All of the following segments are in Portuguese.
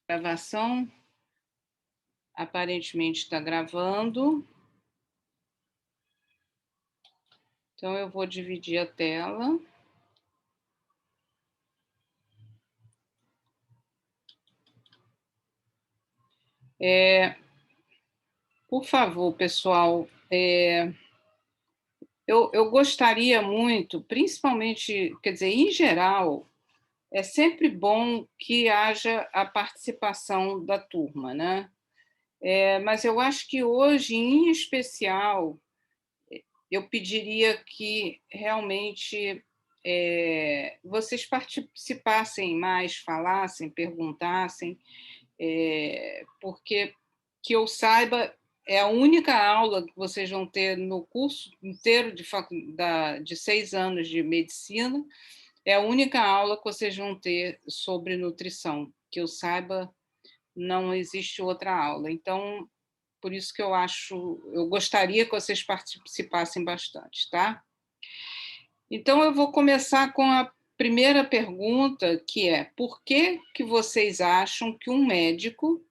Gravação, aparentemente está gravando. Então, eu vou dividir a tela. Por favor, pessoal, eu gostaria muito, principalmente, quer dizer, em geral, é sempre bom que haja a participação da turma, né? Mas eu acho que hoje, em especial, eu pediria que realmente vocês participassem mais, falassem, perguntassem, porque, que eu saiba, é a única aula que vocês vão ter no curso inteiro de 6 anos de medicina, é a única aula que vocês vão ter sobre nutrição. Que eu saiba, não existe outra aula. Então, por isso que eu gostaria que vocês participassem bastante, tá? Então, eu vou começar com a primeira pergunta, que é: por que vocês acham que um médico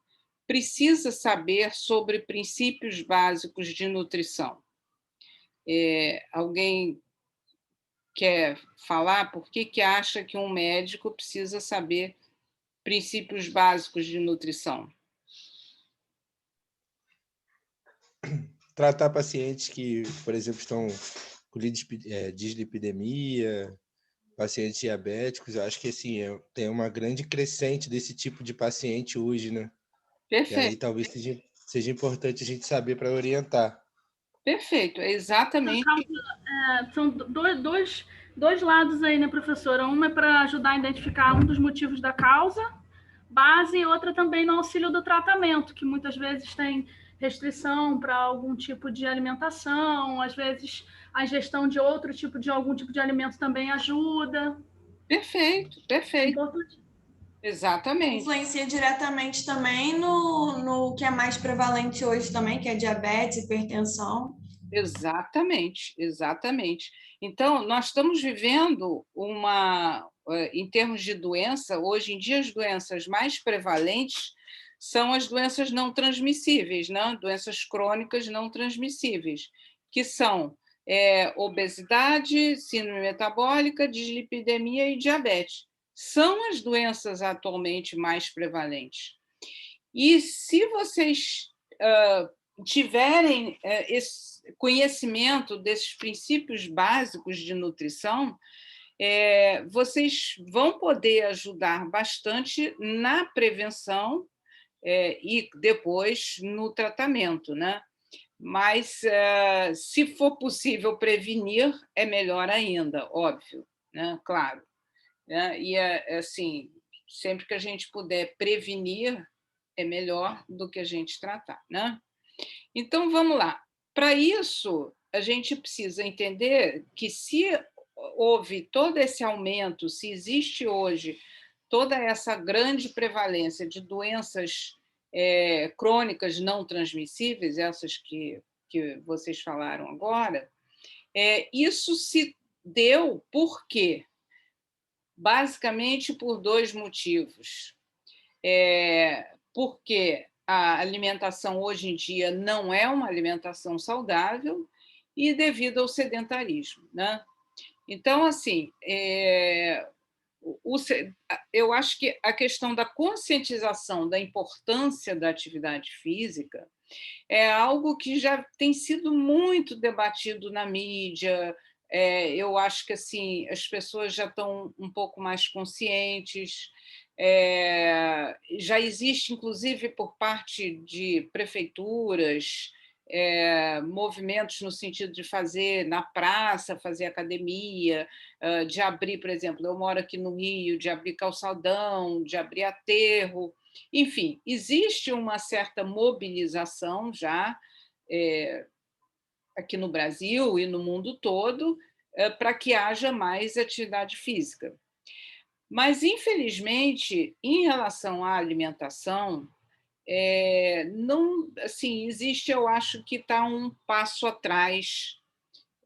precisa saber sobre princípios básicos de nutrição? Alguém quer falar por que acha que um médico precisa saber princípios básicos de nutrição? Tratar pacientes que, por exemplo, estão com dislipidemia, pacientes diabéticos, eu acho que assim, tem uma grande crescente desse tipo de paciente hoje, né? E aí Perfeito, talvez seja importante a gente saber para orientar. perfeito, é exatamente. São dois lados aí, né, professora? Uma é para ajudar a identificar um dos motivos da causa base, e outra também no auxílio do tratamento, que muitas vezes tem restrição para algum tipo de alimentação, às vezes a ingestão de algum tipo de alimento também ajuda. Perfeito, É perfeito, importante. exatamente. Influencia diretamente também no que é mais prevalente hoje também, que é diabetes, hipertensão. Exatamente, exatamente. Então, nós estamos vivendo em termos de doença, hoje em dia as doenças mais prevalentes são as doenças não transmissíveis, né? Doenças crônicas não transmissíveis, que são obesidade, síndrome metabólica, dislipidemia e diabetes. São as doenças atualmente mais prevalentes. E se vocês tiverem esse conhecimento desses princípios básicos de nutrição, vocês vão poder ajudar bastante na prevenção e depois no tratamento, né? Mas, se for possível prevenir, é melhor ainda, óbvio, né? Claro. Né? E, assim, sempre que a gente puder prevenir, é melhor do que a gente tratar, né? Então, vamos lá. Para isso, a gente precisa entender que se houve todo esse aumento, se existe hoje toda essa grande prevalência de doenças crônicas não transmissíveis, essas que vocês falaram agora, isso se deu por quê? Basicamente por dois motivos. Porque a alimentação hoje em dia não é uma alimentação saudável e devido ao sedentarismo, né? Então, assim, eu acho que a questão da conscientização da importância da atividade física é algo que já tem sido muito debatido na mídia. Eu acho que assim as pessoas já estão um pouco mais conscientes. Já existe, inclusive, por parte de prefeituras, movimentos no sentido de fazer na praça, fazer academia, de abrir, por exemplo, eu moro aqui no Rio, de abrir calçadão, de abrir aterro. Enfim, existe uma certa mobilização já aqui no Brasil e no mundo todo para que haja mais atividade física. Mas, infelizmente, em relação à alimentação, não, assim, existe, eu acho que está um passo atrás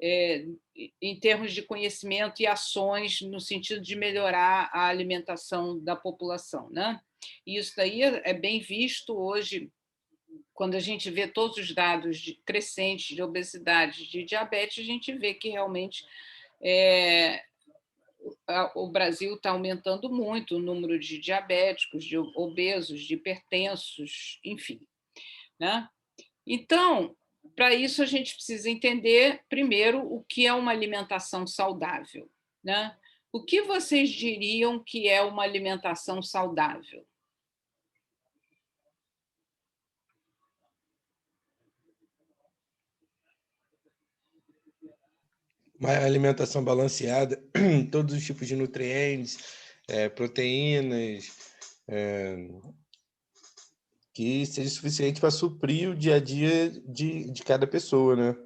em termos de conhecimento e ações no sentido de melhorar a alimentação da população, né? E isso daí é bem visto hoje, quando a gente vê todos os dados crescentes de obesidade, de diabetes, a gente vê que realmente o Brasil está aumentando muito o número de diabéticos, de obesos, de hipertensos, enfim, né? Então, para isso, a gente precisa entender, primeiro, o que é uma alimentação saudável, né? O que vocês diriam que é uma alimentação saudável? Uma alimentação balanceada, todos os tipos de nutrientes, proteínas, que seja suficiente para suprir o dia a dia de cada pessoa, né?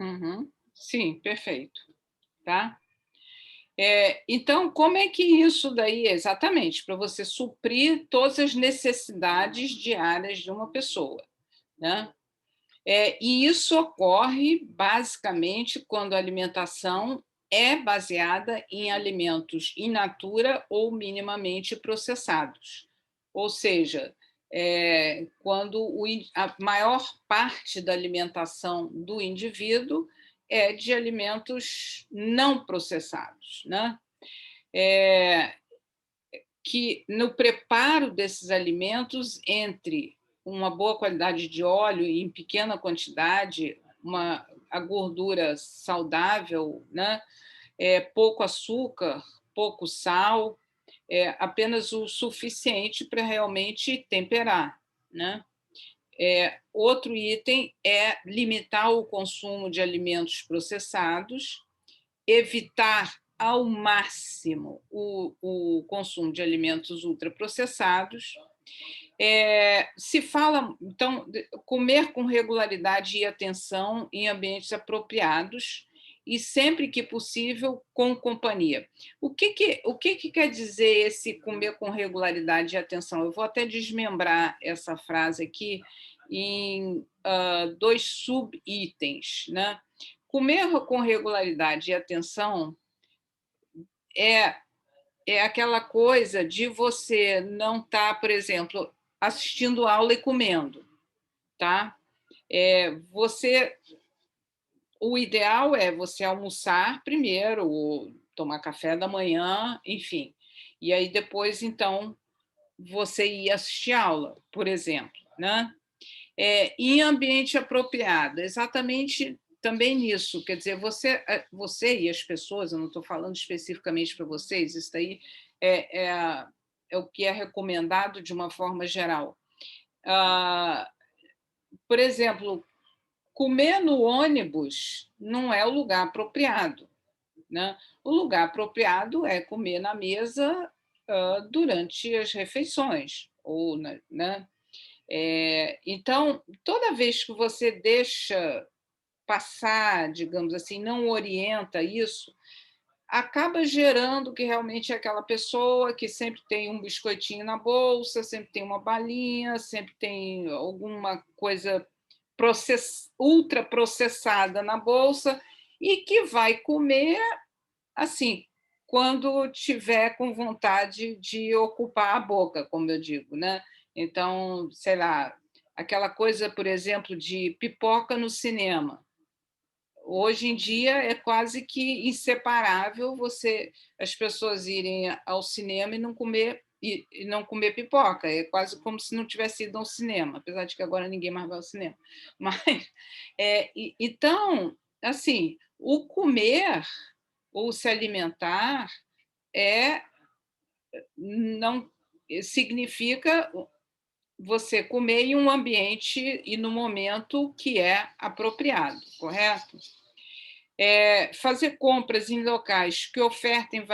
Uhum. Sim, perfeito. Tá? Então, como é que isso daí, exatamente, para você suprir todas as necessidades diárias de uma pessoa, né? E isso ocorre basicamente quando a alimentação é baseada em alimentos in natura ou minimamente processados. Ou seja, quando a maior parte da alimentação do indivíduo é de alimentos não processados, né? Que no preparo desses alimentos, entre uma boa qualidade de óleo em pequena quantidade, a gordura saudável, né? Pouco açúcar, pouco sal, apenas o suficiente para realmente temperar, né? Outro item é limitar o consumo de alimentos processados, evitar ao máximo o consumo de alimentos ultraprocessados. Se fala, então, comer com regularidade e atenção em ambientes apropriados e, sempre que possível, com companhia. O que quer dizer esse comer com regularidade e atenção? Eu vou até desmembrar essa frase aqui em 2 subitens, né? Comer com regularidade e atenção é aquela coisa de você não estar, por exemplo, assistindo aula e comendo, tá? O ideal é você almoçar primeiro, ou tomar café da manhã, enfim, e aí depois, então, você ir assistir aula, por exemplo, né? Em ambiente apropriado, exatamente também nisso, quer dizer, você e as pessoas, eu não estou falando especificamente para vocês, isso daí é o que é recomendado de uma forma geral. Por exemplo, comer no ônibus não é o lugar apropriado, né? O lugar apropriado é comer na mesa durante as refeições, ou, né? Então, toda vez que você deixa passar, digamos assim, não orienta isso, acaba gerando que realmente é aquela pessoa que sempre tem um biscoitinho na bolsa, sempre tem uma balinha, sempre tem alguma coisa ultraprocessada na bolsa e que vai comer assim, quando tiver com vontade de ocupar a boca, como eu digo, né? Então, sei lá, aquela coisa, por exemplo, de pipoca no cinema. Hoje em dia é quase que inseparável as pessoas irem ao cinema e não comer pipoca. É quase como se não tivesse ido ao cinema, apesar de que agora ninguém mais vai ao cinema. Mas, então, assim, o comer ou se alimentar não significa você comer em um ambiente e no momento que é apropriado, correto? Fazer compras em locais que ofertem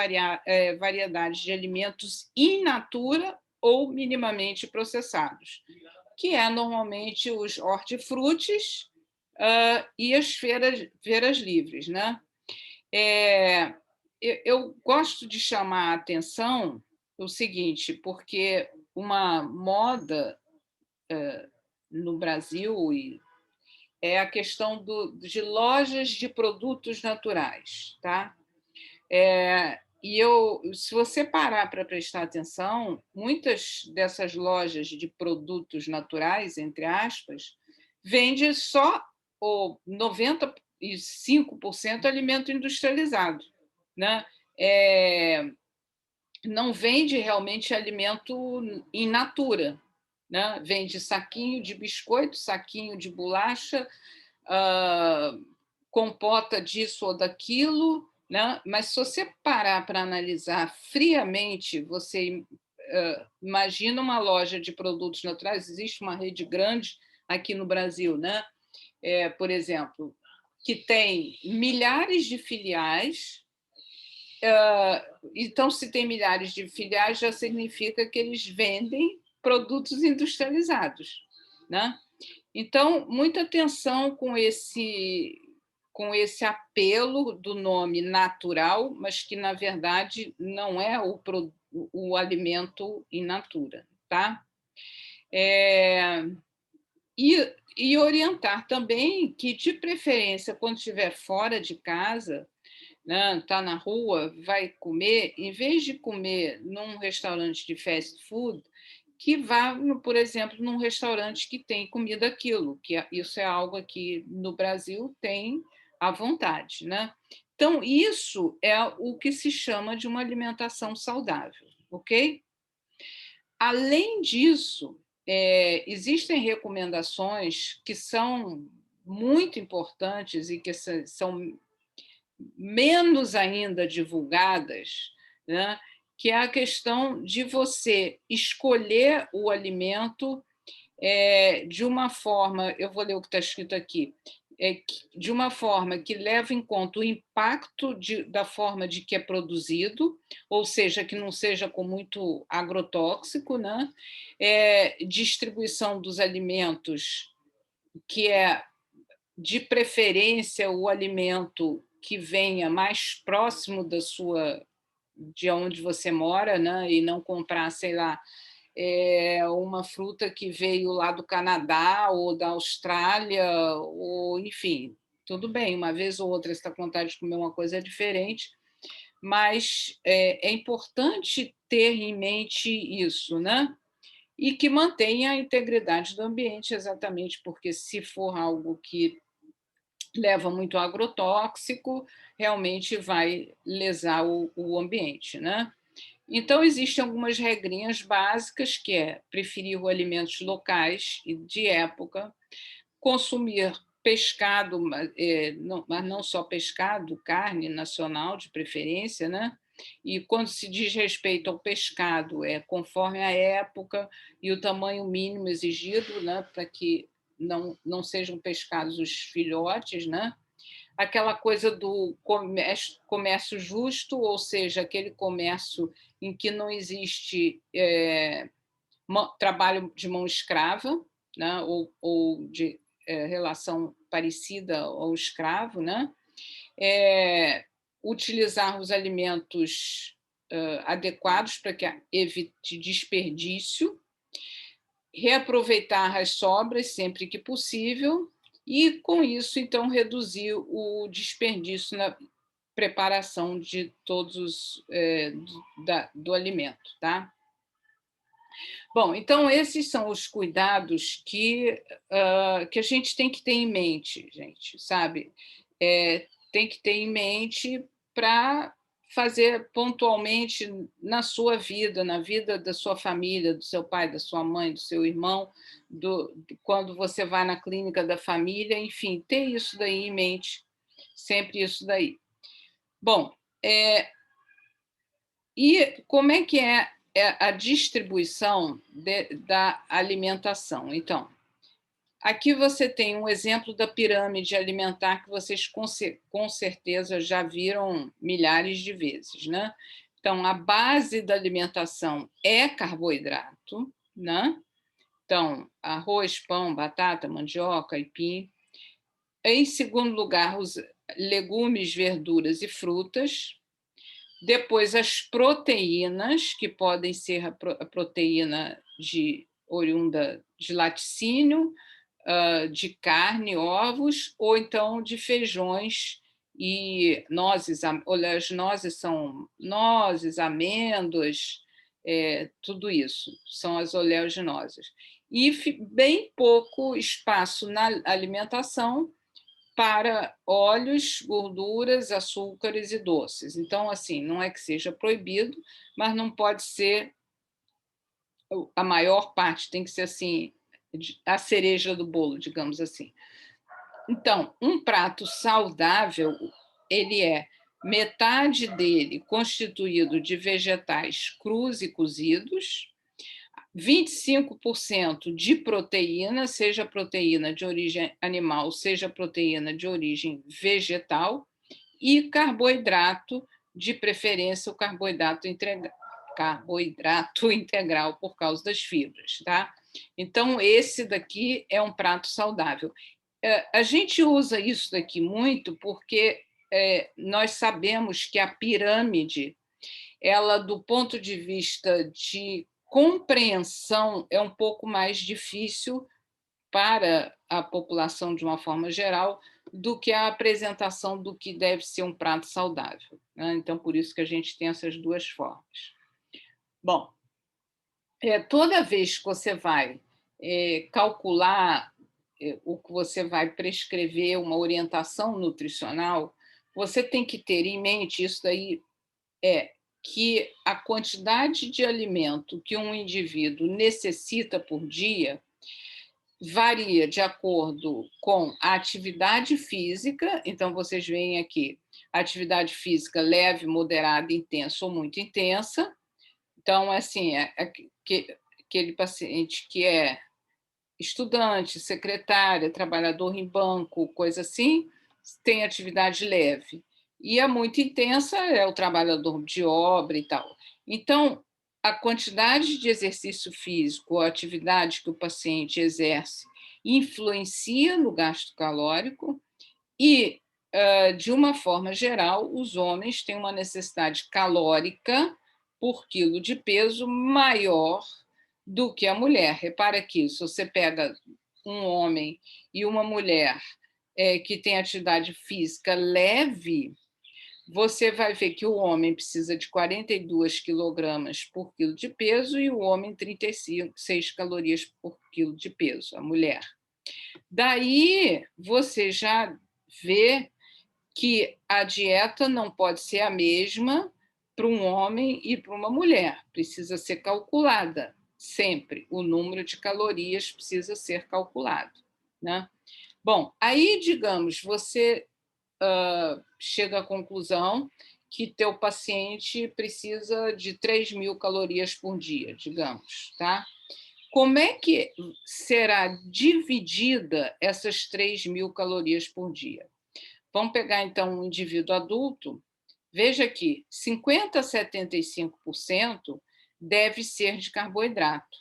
variedades de alimentos in natura ou minimamente processados, que é normalmente os hortifrutis e as feiras livres, né? Eu gosto de chamar a atenção o seguinte, porque uma moda no Brasil é a questão de lojas de produtos naturais, tá? Se você parar para prestar atenção, muitas dessas lojas de produtos naturais, entre aspas, vende só o 95% alimento industrializado, né? Não vende realmente alimento in natura, né? Vende saquinho de biscoito, saquinho de bolacha, compota disso ou daquilo, né? Mas se você parar para analisar friamente, você imagina uma loja de produtos naturais, existe uma rede grande aqui no Brasil, né? Por exemplo, que tem milhares de filiais. Então, se tem milhares de filiais, já significa que eles vendem produtos industrializados, né? Então, muita atenção com esse apelo do nome natural, mas que, na verdade, não é o alimento in natura, tá? E orientar também que, de preferência, quando estiver fora de casa, está na rua, vai comer, em vez de comer num restaurante de fast food, que vá, por exemplo, num restaurante que tem comida aquilo, isso é algo aqui no Brasil tem à vontade, né? Então, isso é o que se chama de uma alimentação saudável, ok? Além disso, existem recomendações que são muito importantes e que são menos ainda divulgadas, né? Que é a questão de você escolher o alimento de uma forma, eu vou ler o que está escrito aqui, de uma forma que leve em conta o impacto da forma de que é produzido, ou seja, que não seja com muito agrotóxico, né? Distribuição dos alimentos, que é, de preferência, o alimento que venha mais próximo de onde você mora, né? E não comprar, sei lá, uma fruta que veio lá do Canadá ou da Austrália, ou enfim, tudo bem, uma vez ou outra você está com vontade de comer uma coisa diferente, mas é importante ter em mente isso, né? E que mantenha a integridade do ambiente, exatamente porque, se for algo que leva muito agrotóxico, realmente vai lesar o ambiente, né? Então, existem algumas regrinhas básicas, que é preferir alimentos locais e de época, consumir pescado, mas não só pescado, carne nacional de preferência, né? E quando se diz respeito ao pescado, conforme a época e o tamanho mínimo exigido, né? Para que não sejam pescados os filhotes, né? Aquela coisa do comércio justo, ou seja, aquele comércio em que não existe trabalho de mão escrava, né? ou de relação parecida ao escravo, né? Utilizar os alimentos adequados para que evite desperdício, reaproveitar as sobras sempre que possível e, com isso, então, reduzir o desperdício na preparação de todos do alimento, tá? Bom, então, esses são os cuidados que a gente tem que ter em mente, gente, sabe? Tem que ter em mente para fazer pontualmente na sua vida, na vida da sua família, do seu pai, da sua mãe, do seu irmão, quando você vai na clínica da família, enfim, ter isso daí em mente, sempre isso daí. Bom, e como é que é a distribuição da alimentação? Então, aqui você tem um exemplo da pirâmide alimentar que vocês com certeza já viram milhares de vezes, né? Então, a base da alimentação é carboidrato, né? Então, arroz, pão, batata, mandioca, aipim. Em segundo lugar, os legumes, verduras e frutas. Depois, as proteínas, que podem ser a proteína oriunda de laticínio, de carne, ovos, ou então de feijões e nozes. Olha, as nozes são nozes, amêndoas, tudo isso são as oleaginosas. E bem pouco espaço na alimentação para óleos, gorduras, açúcares e doces. Então, assim, não é que seja proibido, mas não pode ser a maior parte, tem que ser assim, a cereja do bolo, digamos assim. Então, um prato saudável, ele é metade dele constituído de vegetais crus e cozidos, 25% de proteína, seja proteína de origem animal, seja proteína de origem vegetal, e carboidrato, de preferência o carboidrato integral por causa das fibras, tá? Então, esse daqui é um prato saudável. A gente usa isso daqui muito porque nós sabemos que a pirâmide, ela, do ponto de vista de compreensão, é um pouco mais difícil para a população de uma forma geral do que a apresentação do que deve ser um prato saudável, né? Então, por isso que a gente tem essas duas formas. Bom, toda vez que você vai calcular o que você vai prescrever, uma orientação nutricional, você tem que ter em mente isso daí, que a quantidade de alimento que um indivíduo necessita por dia varia de acordo com a atividade física. Então, vocês veem aqui, atividade física leve, moderada, intensa ou muito intensa. Então, assim, aquele paciente que é estudante, secretária, trabalhador em banco, coisa assim, tem atividade leve. E a muito intensa é o trabalhador de obra e tal. Então, a quantidade de exercício físico, a atividade que o paciente exerce, influencia no gasto calórico e, de uma forma geral, os homens têm uma necessidade calórica por quilo de peso maior do que a mulher. Repara que se você pega um homem e uma mulher que tem atividade física leve, você vai ver que o homem precisa de 42 quilogramas por quilo de peso e o homem 36 calorias por quilo de peso, a mulher. Daí você já vê que a dieta não pode ser a mesma para um homem e para uma mulher, precisa ser calculada sempre, o número de calorias precisa ser calculado, né? Bom, aí, digamos, você chega à conclusão que teu paciente precisa de 3.000 calorias por dia, digamos, tá? Como é que será dividida essas 3.000 calorias por dia? Vamos pegar, então, um indivíduo adulto. Veja que 50% a 75% deve ser de carboidrato,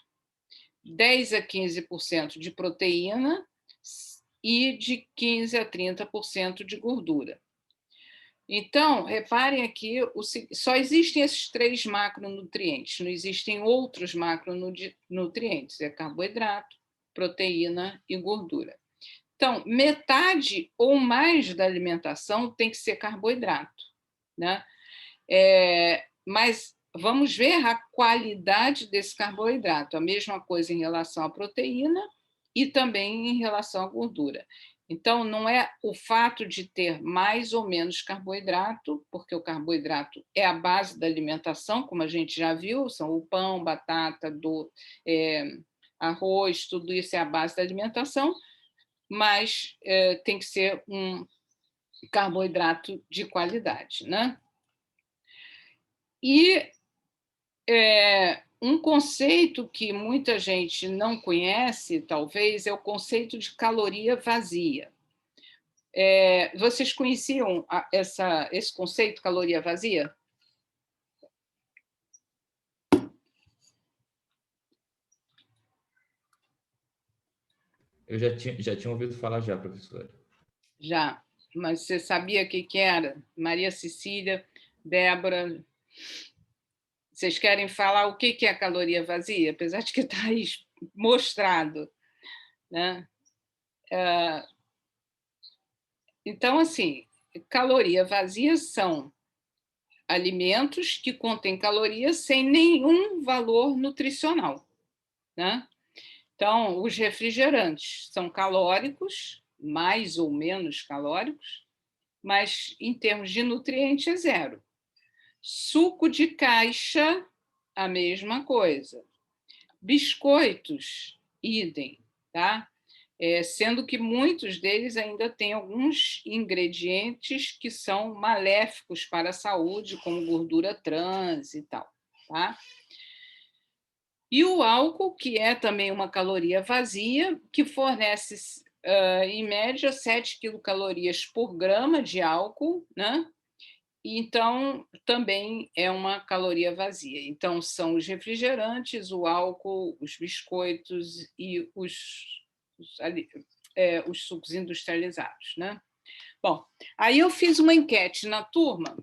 10% a 15% de proteína e de 15% a 30% de gordura. Então, reparem aqui, só existem esses 3 macronutrientes, não existem outros macronutrientes, é carboidrato, proteína e gordura. Então, metade ou mais da alimentação tem que ser carboidrato, né? Mas vamos ver a qualidade desse carboidrato, a mesma coisa em relação à proteína e também em relação à gordura. Então, não é o fato de ter mais ou menos carboidrato, porque o carboidrato é a base da alimentação, como a gente já viu, são o pão, batata, arroz, tudo isso é a base da alimentação, mas tem que ser um carboidrato de qualidade, né? E um conceito que muita gente não conhece, talvez, é o conceito de caloria vazia. Vocês conheciam esse conceito, caloria vazia? Eu já tinha ouvido falar já, professora. Já, mas você sabia o que era? Maria Cecília, Débora, vocês querem falar o que é a caloria vazia? Apesar de que está aí mostrado, né? Então, assim, caloria vazia são alimentos que contêm calorias sem nenhum valor nutricional, né? Então, os refrigerantes são calóricos, mais ou menos calóricos, mas em termos de nutriente é zero. Suco de caixa, a mesma coisa. Biscoitos, idem, tá? Sendo que muitos deles ainda têm alguns ingredientes que são maléficos para a saúde, como gordura trans e tal, tá? E o álcool, que é também uma caloria vazia, que fornece, em média, 7 quilocalorias por grama de álcool, né? Então, também é uma caloria vazia. Então, são os refrigerantes, o álcool, os biscoitos e os sucos industrializados, né? Bom, aí eu fiz uma enquete na turma,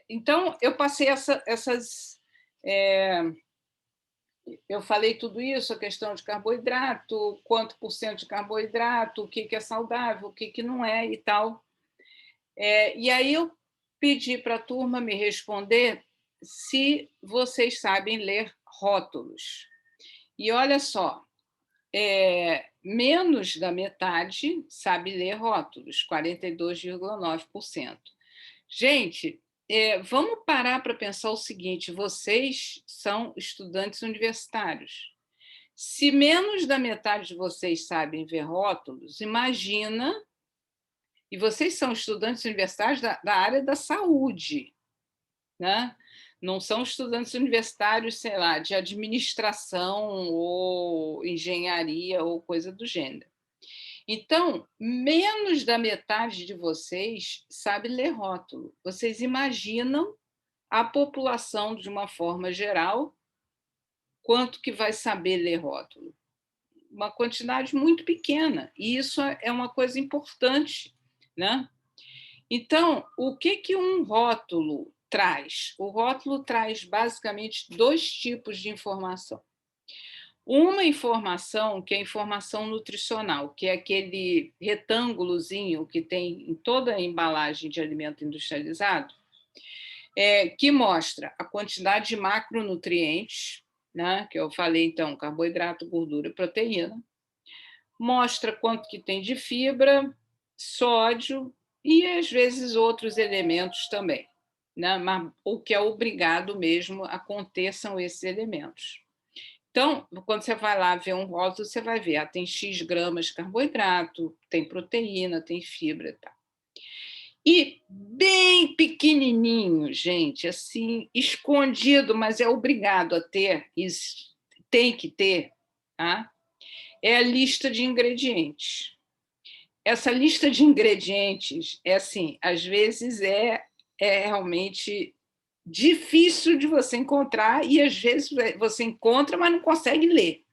então eu passei essas... eu falei tudo isso, a questão de carboidrato, quanto por cento de carboidrato, o que é saudável, o que não é e tal. E aí eu pedi para a turma me responder se vocês sabem ler rótulos. E olha só, menos da metade sabe ler rótulos, 42,9%. Gente, vamos parar para pensar o seguinte: vocês são estudantes universitários. Se menos da metade de vocês sabem ver rótulos, imagina... E vocês são estudantes universitários da área da saúde, né? Não são estudantes universitários, sei lá, de administração ou engenharia ou coisa do gênero. Então, menos da metade de vocês sabe ler rótulo. Vocês imaginam a população, de uma forma geral, quanto que vai saber ler rótulo? Uma quantidade muito pequena. E isso é uma coisa importante, né? Então, o que um rótulo traz? O rótulo traz, basicamente, 2 tipos de informação. Uma informação que é a informação nutricional, que é aquele retângulozinho que tem em toda a embalagem de alimento industrializado, que mostra a quantidade de macronutrientes, né, que eu falei, então, carboidrato, gordura e proteína, mostra quanto que tem de fibra, sódio e, às vezes, outros elementos também, né? Mas o que é obrigado mesmo a conter são esses elementos. Então, quando você vai lá ver um rótulo, você vai ver, tem X gramas de carboidrato, tem proteína, tem fibra e tal. E bem pequenininho, gente, assim, escondido, mas é obrigado a ter, isso tem que ter, tá? É a lista de ingredientes. Essa lista de ingredientes assim, às vezes é realmente difícil de você encontrar e às vezes você encontra, mas não consegue ler.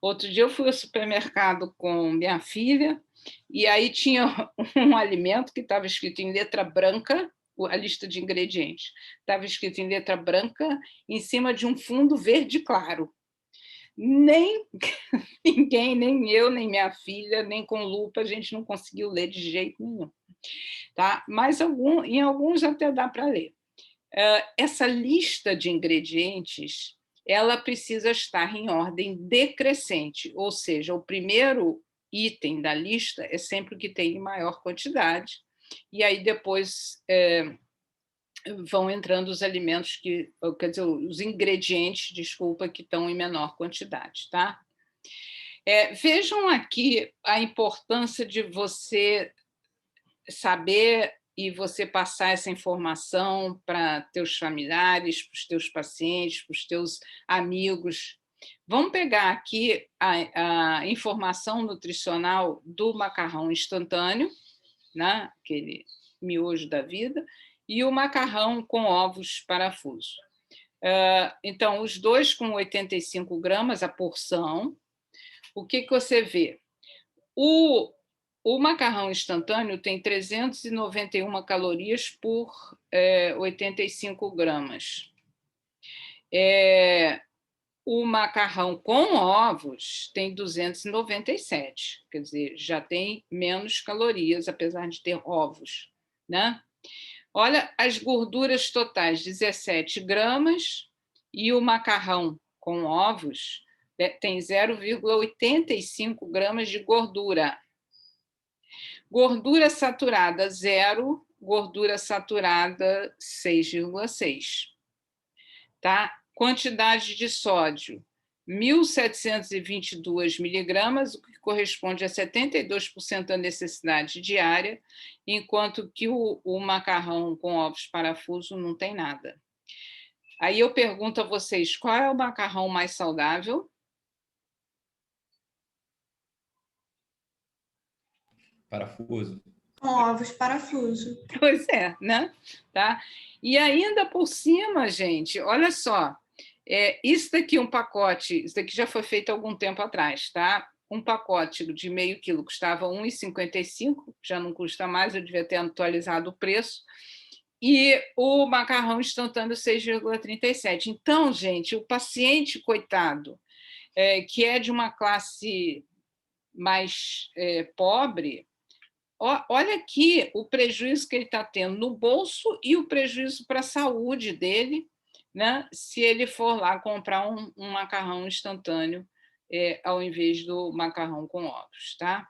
Outro dia eu fui ao supermercado com minha filha e aí tinha um alimento que estava escrito em letra branca, a lista de ingredientes, estava escrito em letra branca em cima de um fundo verde claro. Nem ninguém, nem eu, nem minha filha, nem com lupa, a gente não conseguiu ler de jeito nenhum. Tá? Mas em alguns até dá para ler. Essa lista de ingredientes, ela precisa estar em ordem decrescente, ou seja, o primeiro item da lista é sempre o que tem em maior quantidade, e aí depois vão entrando os alimentos quer dizer, os ingredientes, desculpa, que estão em menor quantidade, tá? Vejam aqui a importância de você saber e você passar essa informação para teus familiares, para os teus pacientes, para os teus amigos. Vamos pegar aqui a informação nutricional do macarrão instantâneo, né? Aquele miojo da vida, e o macarrão com ovos parafuso. Então, os dois com 85 gramas a porção. O que você vê? O macarrão instantâneo tem 391 calorias por 85 gramas. O macarrão com ovos tem 297, quer dizer, já tem menos calorias, apesar de ter ovos, né? Olha as gorduras totais, 17 gramas, e o macarrão com ovos tem 0,85 gramas de gordura. Gordura saturada, 0, gordura saturada, 6,6. Tá? Quantidade de sódio, 1.722 miligramas, o que corresponde a 72% da necessidade diária, enquanto que o macarrão com ovos parafuso não tem nada. Aí eu pergunto a vocês, qual é o macarrão mais saudável? Parafuso. Com ovos parafuso. Pois é, né? Tá? E ainda por cima, gente, olha só, isso daqui um pacote, isso daqui já foi feito há algum tempo atrás, tá? Um pacote de meio quilo custava R$ 1,55, já não custa mais, eu devia ter atualizado o preço, e o macarrão instantâneo 6,37. Então, gente, o paciente, coitado, que é de uma classe mais pobre, olha aqui o prejuízo que ele está tendo no bolso e o prejuízo para a saúde dele, né, se ele for lá comprar um macarrão instantâneo ao invés do macarrão com ovos. Tá?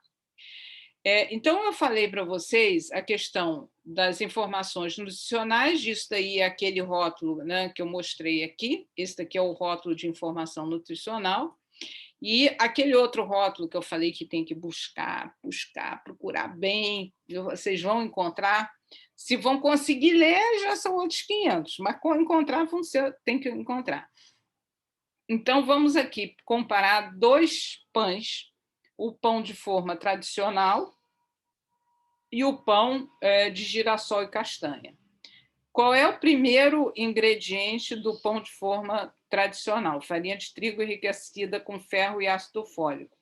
Então, eu falei para vocês a questão das informações nutricionais, disso daí é aquele rótulo, né, que eu mostrei aqui, esse daqui é o rótulo de informação nutricional, e aquele outro rótulo que eu falei que tem que buscar, procurar bem, vocês vão encontrar. Se vão conseguir ler, já são outros 500, mas encontrar, tem que encontrar. Então, vamos aqui comparar 2 pães, o pão de forma tradicional e o pão de girassol e castanha. Qual é o primeiro ingrediente do pão de forma tradicional? Farinha de trigo enriquecida com ferro e ácido fólico.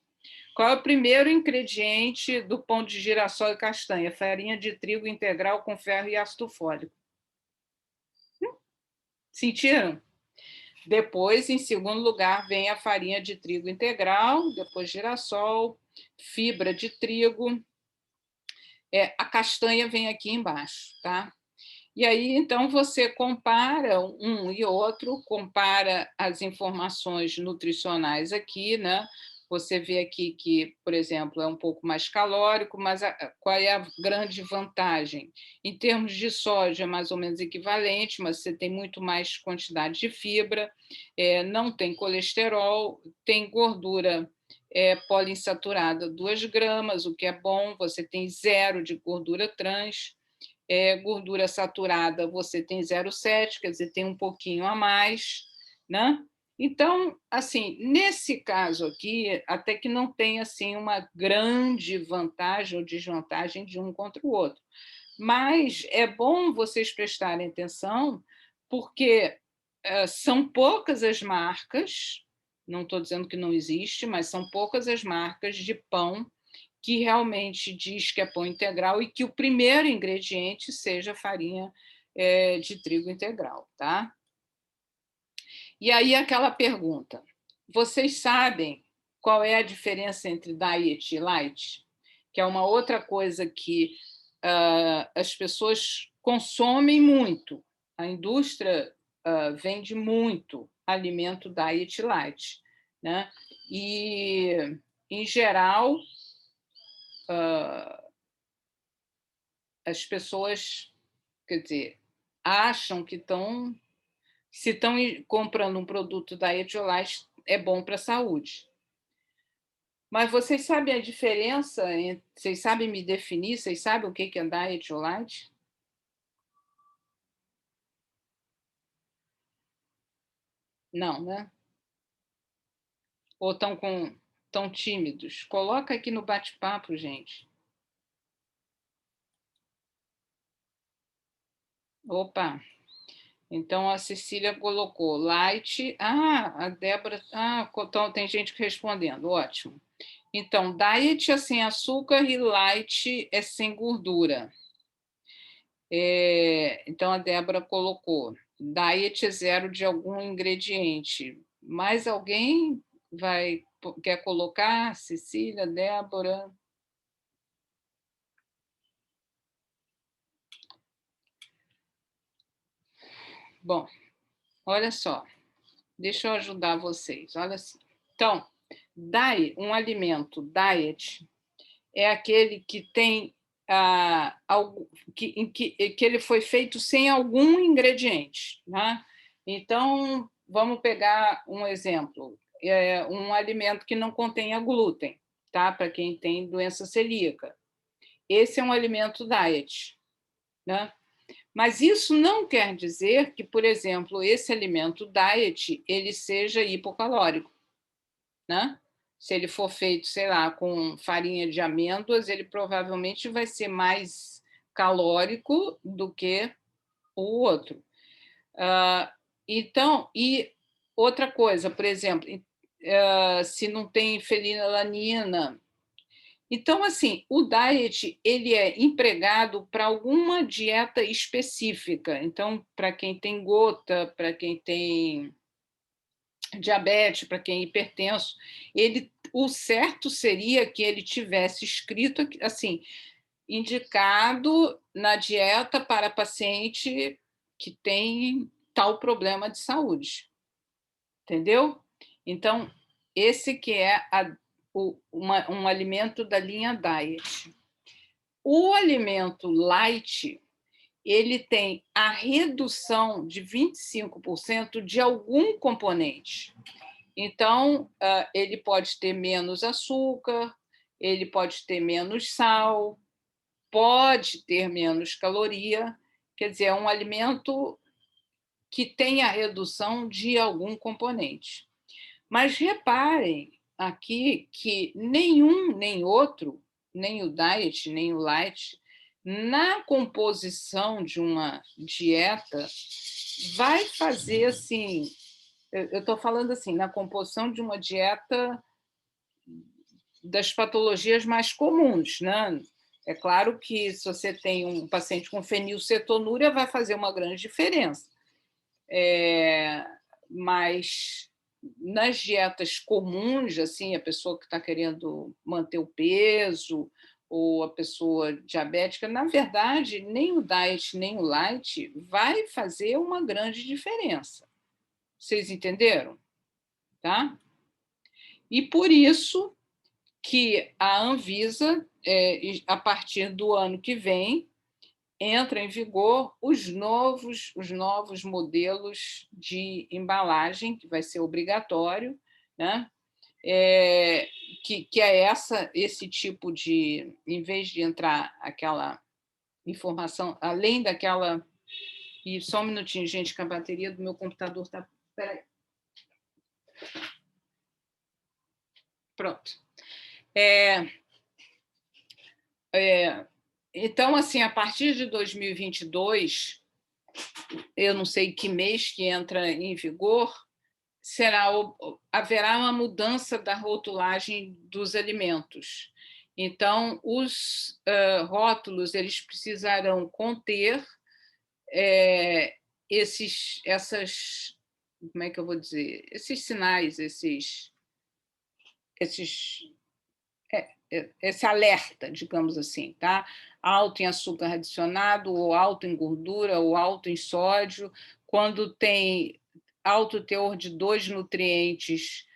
Qual é o primeiro ingrediente do pão de girassol e castanha? Farinha de trigo integral com ferro e ácido fólico. Sentiram? Depois, em segundo lugar, vem a farinha de trigo integral, depois girassol, fibra de trigo. A castanha vem aqui embaixo, tá? E aí, então, você compara um e outro, compara as informações nutricionais aqui, né? Você vê aqui que, por exemplo, é um pouco mais calórico, mas qual é a grande vantagem? Em termos de sódio, é mais ou menos equivalente, mas você tem muito mais quantidade de fibra, não tem colesterol, tem gordura poliinsaturada, 2 gramas, o que é bom, você tem 0 de gordura trans, gordura saturada você tem 0,7, quer dizer, tem um pouquinho a mais, né? Então, assim, nesse caso aqui, até que não tem assim uma grande vantagem ou desvantagem de um contra o outro. Mas é bom vocês prestarem atenção, porque são poucas as marcas, não estou dizendo que não existe, mas são poucas as marcas de pão que realmente diz que é pão integral e que o primeiro ingrediente seja farinha de trigo integral, tá? E aí aquela pergunta, vocês sabem qual é a diferença entre diet e light? Que é uma outra coisa que as pessoas consomem muito, a indústria vende muito alimento diet e light, né? E, em geral, as pessoas, quer dizer, acham que se estão comprando um produto da Etiolite, é bom para a saúde. Mas vocês sabem a diferença? Vocês sabem me definir? Vocês sabem o que é da Etiolite? Não, né? Ou tão tímidos? Coloca aqui no bate-papo, gente. Opa! Então, a Cecília colocou light. A Débora. Então, tem gente respondendo, ótimo. Então, diet é sem açúcar e light é sem gordura. Então, a Débora colocou: diet é 0 de algum ingrediente. Mais alguém quer colocar? Cecília, Débora? Bom, olha só, deixa eu ajudar vocês. Olha assim. Então, um alimento diet é aquele que tem que ele foi feito sem algum ingrediente, né? Então, vamos pegar um exemplo, um alimento que não contenha glúten, tá? Para quem tem doença celíaca. Esse é um alimento diet, né? Mas isso não quer dizer que, por exemplo, esse alimento diet ele seja hipocalórico, né? Se ele for feito, sei lá, com farinha de amêndoas, ele provavelmente vai ser mais calórico do que o outro. Então, e outra coisa, por exemplo, se não tem fenilalanina. Então, assim, o diet ele é empregado para alguma dieta específica. Então, para quem tem gota, para quem tem diabetes, para quem é hipertenso, o certo seria que ele tivesse escrito assim, indicado na dieta para paciente que tem tal problema de saúde. Entendeu? Então, esse que é um alimento da linha diet. O alimento light, ele tem a redução de 25% de algum componente. Então, ele pode ter menos açúcar, ele pode ter menos sal, pode ter menos caloria, quer dizer, é um alimento que tem a redução de algum componente. Mas reparem aqui que nenhum nem outro, nem o diet, nem o light, na composição de uma dieta, vai fazer assim. Eu estou falando assim, na composição de uma dieta das patologias mais comuns, né? É claro que se você tem um paciente com fenilcetonúria, vai fazer uma grande diferença. Mas nas dietas comuns, assim, a pessoa que está querendo manter o peso ou a pessoa diabética, na verdade, nem o diet nem o light vai fazer uma grande diferença. Vocês entenderam? Tá? E por isso que a Anvisa, a partir do ano que vem, entra em vigor os novos modelos de embalagem, que vai ser obrigatório, né? Que é esse tipo de, em vez de entrar aquela informação, além daquela... E só um minutinho, gente, que a bateria do meu computador está... Espera aí. Pronto. Então, assim, a partir de 2022, eu não sei que mês que entra em vigor, haverá uma mudança da rotulagem dos alimentos. Então, os rótulos eles precisarão conter como é que eu vou dizer? Esses sinais, esse alerta, digamos assim, tá? Alto em açúcar adicionado, ou alto em gordura, ou alto em sódio. Quando tem alto teor de 2 nutrientes,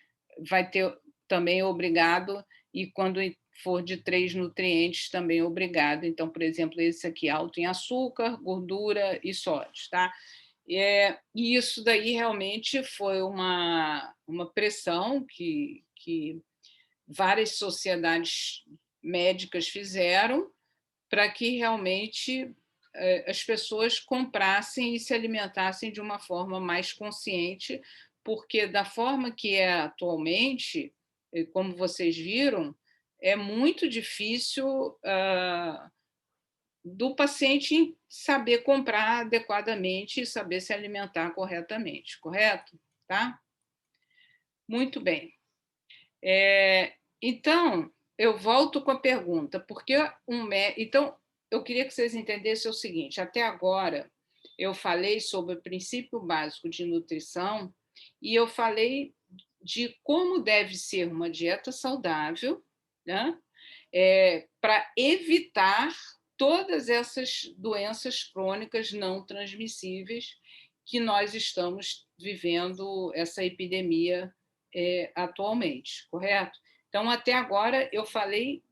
vai ter também obrigado, e quando for de 3 nutrientes, também obrigado. Então, por exemplo, esse aqui, alto em açúcar, gordura e sódio, tá? E isso daí realmente foi uma pressão que várias sociedades médicas fizeram para que realmente as pessoas comprassem e se alimentassem de uma forma mais consciente, porque da forma que é atualmente, como vocês viram, é muito difícil do paciente saber comprar adequadamente e saber se alimentar corretamente, correto? Tá? Muito bem. Então, eu volto com a pergunta, porque então, eu queria que vocês entendessem o seguinte: até agora eu falei sobre o princípio básico de nutrição e eu falei de como deve ser uma dieta saudável, né? Para evitar todas essas doenças crônicas não transmissíveis que nós estamos vivendo essa epidemia atualmente, correto? Então, até agora, eu falei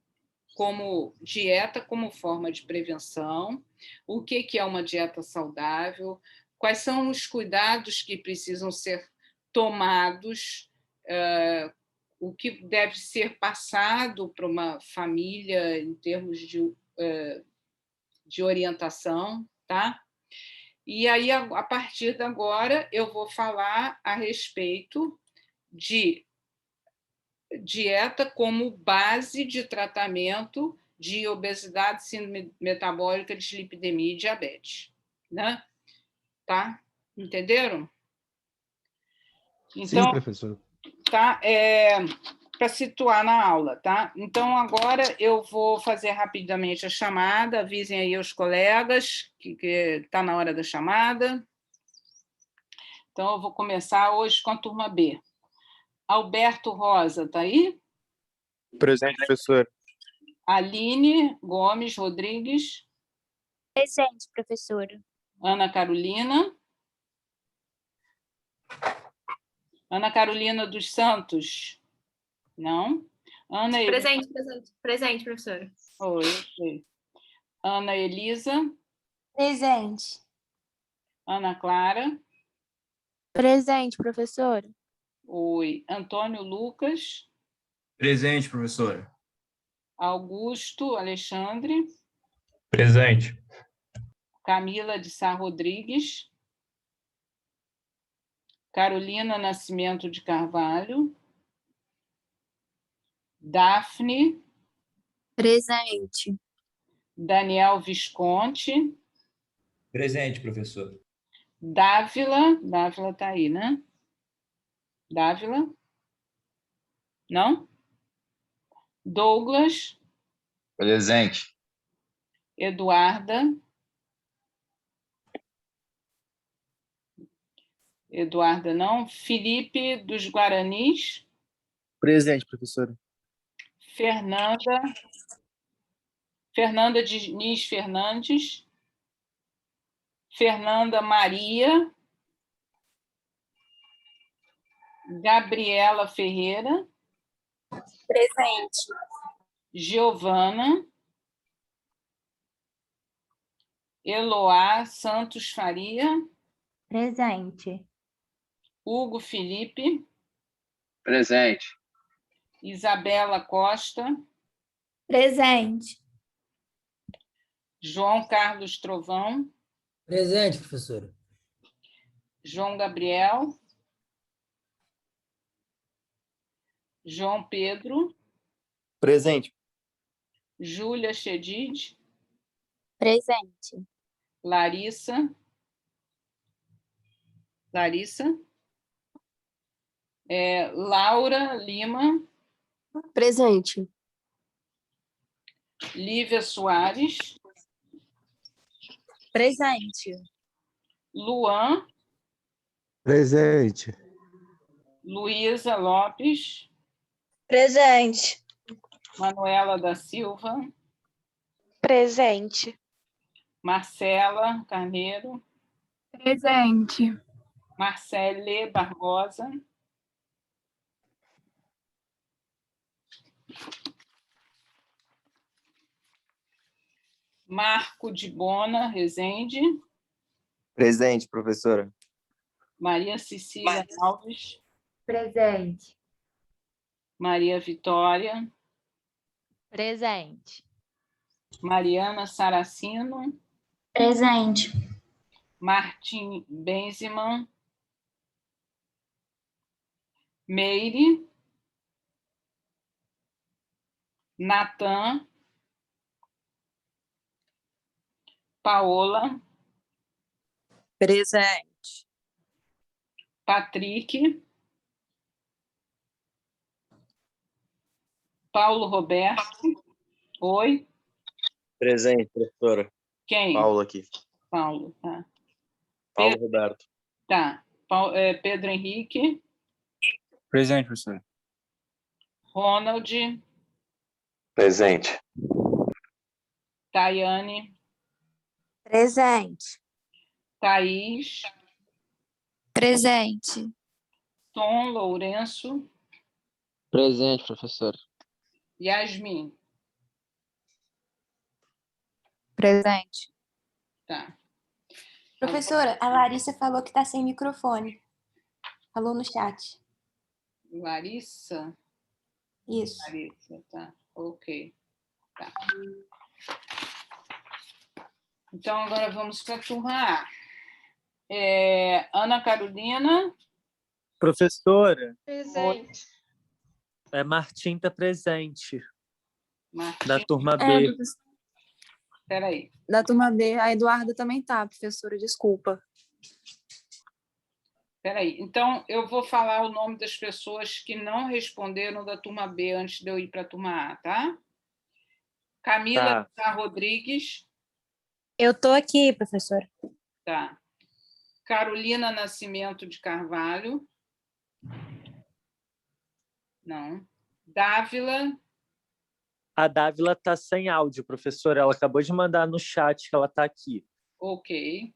como dieta como forma de prevenção, o que é uma dieta saudável, quais são os cuidados que precisam ser tomados, o que deve ser passado para uma família em termos de orientação, tá? E aí, a partir de agora, eu vou falar a respeito de dieta como base de tratamento de obesidade, síndrome metabólica, dislipidemia e diabetes, né? Tá? Entenderam? Sim, professor. Tá? Para situar na aula, tá? Então, agora eu vou fazer rapidamente a chamada, avisem aí os colegas que está na hora da chamada. Então, eu vou começar hoje com a turma B. Alberto Rosa, está aí? Presente, professor. Aline Gomes Rodrigues. Presente, professora. Ana Carolina. Ana Carolina dos Santos. Não? Ana Presente, professora. Oi. Ana Elisa. Presente. Ana Clara. Presente, professora. Oi. Antônio Lucas. Presente, professora. Augusto Alexandre. Presente. Camila de Sá Rodrigues. Carolina Nascimento de Carvalho. Daphne. Presente. Daniel Visconti. Presente, professor. Dávila está aí, né? Dávila? Não? Douglas. Presente. Eduarda. Eduarda não. Felipe dos Guaranis. Presente, professora. Fernanda Diniz Fernandes. Fernanda Maria. Gabriela Ferreira. Presente. Giovana. Eloá Santos Faria. Presente. Hugo Felipe. Presente. Isabela Costa. Presente. João Carlos Trovão. Presente, professora. João Gabriel. João Pedro. Presente. Júlia Chedid. Presente. Larissa. Laura Lima. Presente. Lívia Soares. Presente. Luan. Presente. Luísa Lopes. Presente. Manuela da Silva. Presente. Marcela Carneiro. Presente. Marcele Barbosa. Marco de Bona Rezende. Presente, professora. Maria Cecília Alves. Presente. Maria Vitória. Presente. Mariana Saracino. Presente. Martim Benziman. Meire. Natan. Paola. Presente. Patrick. Paulo Roberto. Oi. Presente, professora. Quem? Paulo aqui. Paulo, tá. Paulo Roberto. Tá. Pedro Henrique. Presente, professora. Ronald, Presente. Tayane, Presente. Thaís, Presente. Tom Lourenço, Presente, professora. Yasmin. Presente. Tá. Professora, a Larissa falou que está sem microfone. Falou no chat. Larissa? Isso. Larissa, tá. Ok. Tá. Então, agora vamos para a turma A. Ana Carolina. Professora, Presente. Martim está presente. Martim. Da turma B. Espera aí. Da turma B, a Eduarda também tá, professora, desculpa. Espera aí. Então, eu vou falar o nome das pessoas que não responderam da turma B antes de eu ir para a turma A, tá? Camila Rodrigues. Eu tô aqui, professora. Tá. Carolina Nascimento de Carvalho. Não. Dávila. A Dávila está sem áudio, professora. Ela acabou de mandar no chat que ela está aqui. Ok.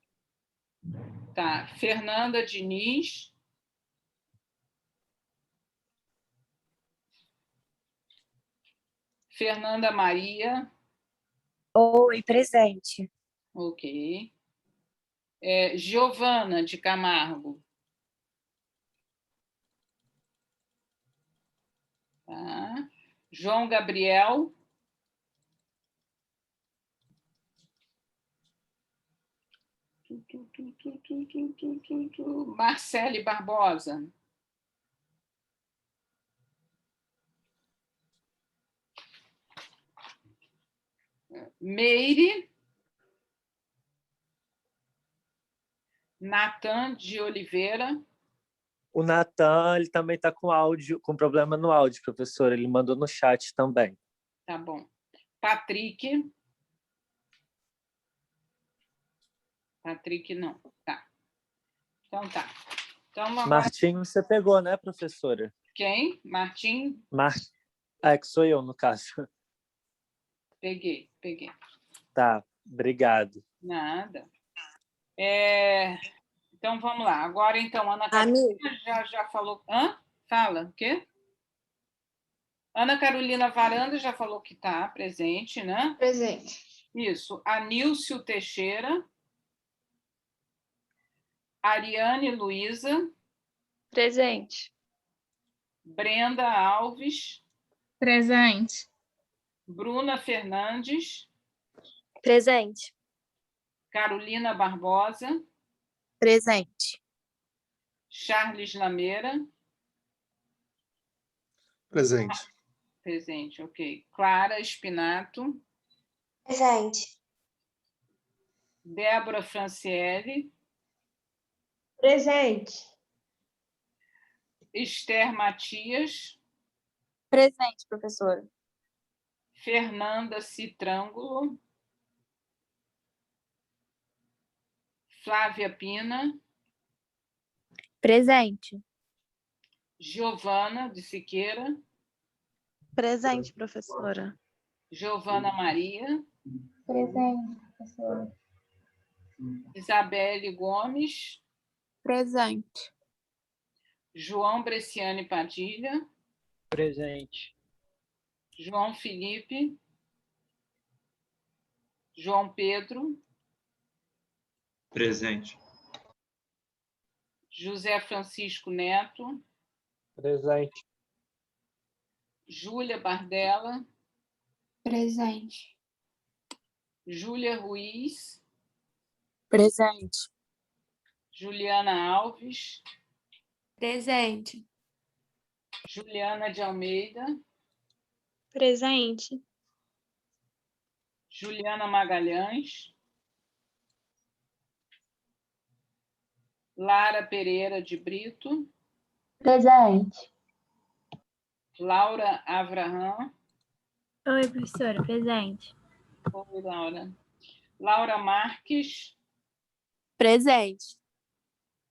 Tá. Fernanda Diniz. Fernanda Maria. Oi, presente. Ok. Giovana de Camargo. Tá. João Gabriel. Marcele Barbosa. Meire. Natan de Oliveira. O Natan, ele também está com áudio, com problema no áudio, professora. Ele mandou no chat também. Tá bom. Patrick. Patrick não. Tá. Então tá. Então, agora... Martim, você pegou, né, professora? Quem? Martim? Que sou eu, no caso. Peguei. Tá, obrigado. Nada. Então, vamos lá. Agora, então, Ana Carolina já falou... Hã? Fala, o quê? Ana Carolina Varanda já falou que está presente, né? Presente. Isso. Anílcio Teixeira. Ariane Luiza. Presente. Brenda Alves. Presente. Bruna Fernandes. Presente. Carolina Barbosa. Presente. Charles Lameira. Presente. Presente, ok. Clara Spinato. Presente. Débora Franciele. Presente. Esther Matias. Presente, professora. Fernanda Citrângulo. Flávia Pina. Presente. Giovana de Siqueira. Presente, professora. Giovana Maria. Presente, professora. Isabelle Gomes. Presente. João Bresciani Padilha. Presente. João Felipe. João Pedro. Presente. José Francisco Neto. Presente. Júlia Bardella. Presente. Júlia Ruiz. Presente. Juliana Alves. Presente. Juliana de Almeida. Presente. Juliana Magalhães. Lara Pereira de Brito. Presente. Laura Avraham. Oi, professora. Presente. Oi, Laura. Laura Marques. Presente.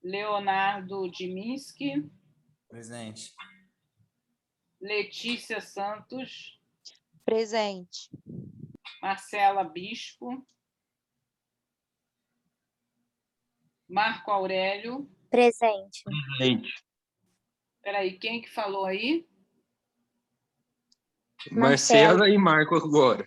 Leonardo Diminski. Presente. Letícia Santos. Presente. Marcela Bispo. Marco Aurélio. Presente. Presente. Espera aí, quem que falou aí? Marcela e Marco agora.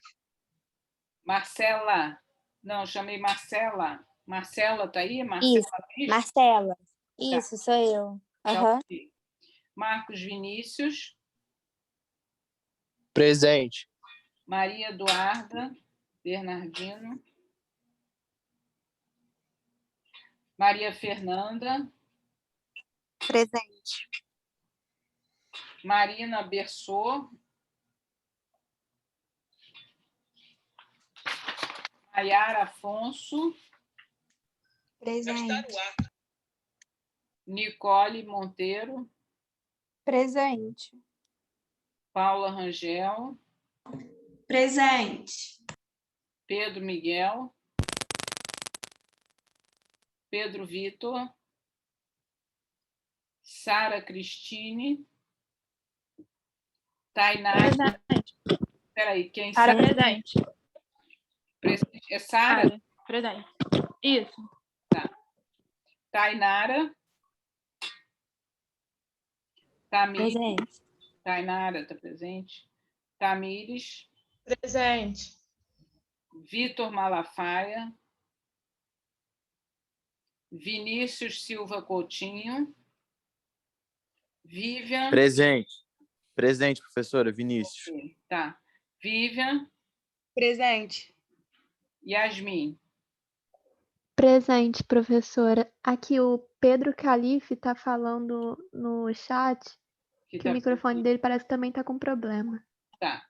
Marcela. Não, chamei Marcela. Marcela tá aí? Marcela Isso, Bispo? Marcela. Isso, sou eu. Tá, Aham. ok. Marcos Vinícius. Presente. Maria Eduarda Bernardino. Maria Fernanda. Presente. Marina Bersô. Nayara Afonso. Presente. Nicole Monteiro. Presente. Paula Rangel. Presente. Pedro Miguel. Pedro Vitor. Sara Cristine. Tainara. Presente. Espera aí, quem Sara Sara? presente. É Sara? Presente. Isso. Tainara. Tamires. Presente. Tainara está presente. Tamires. Presente. Vitor Malafaia. Vinícius Silva Coutinho. Vivian. Presente. Presente, professora. Vinícius. Tá. Vivian. Presente. Yasmin. Presente, professora. Aqui o Pedro Calife está falando no chat que o microfone dele parece que também está com problema. Tá.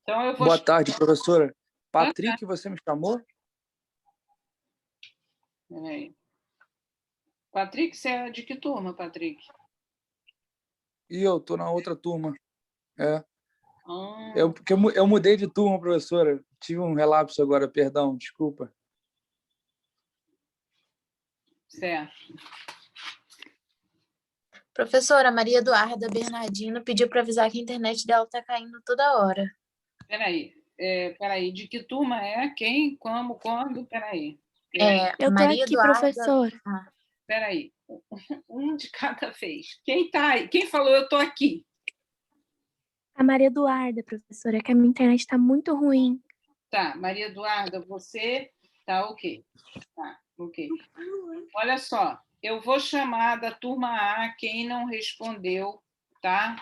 Então eu vou... Boa tarde, professora. Patrick, você me chamou? Peraí. Patrick, você é de que turma, Patrick? E eu tô na outra turma. É. Ah. Eu mudei de turma, professora. Tive um relapso agora, perdão, desculpa. Certo. Professora, Maria Eduarda Bernardino pediu para avisar que a internet dela está caindo toda hora. Peraí, de que turma é? Quem? Como? Quando? Peraí. Eu tô Maria aqui, Eduarda... professor. Peraí, um de cada vez. Quem tá aí? Quem falou eu tô aqui? A Maria Eduarda, professora, que a minha internet está muito ruim. Tá, Maria Eduarda, você tá ok. Tá, ok. Olha só, eu vou chamar da turma A quem não respondeu, tá?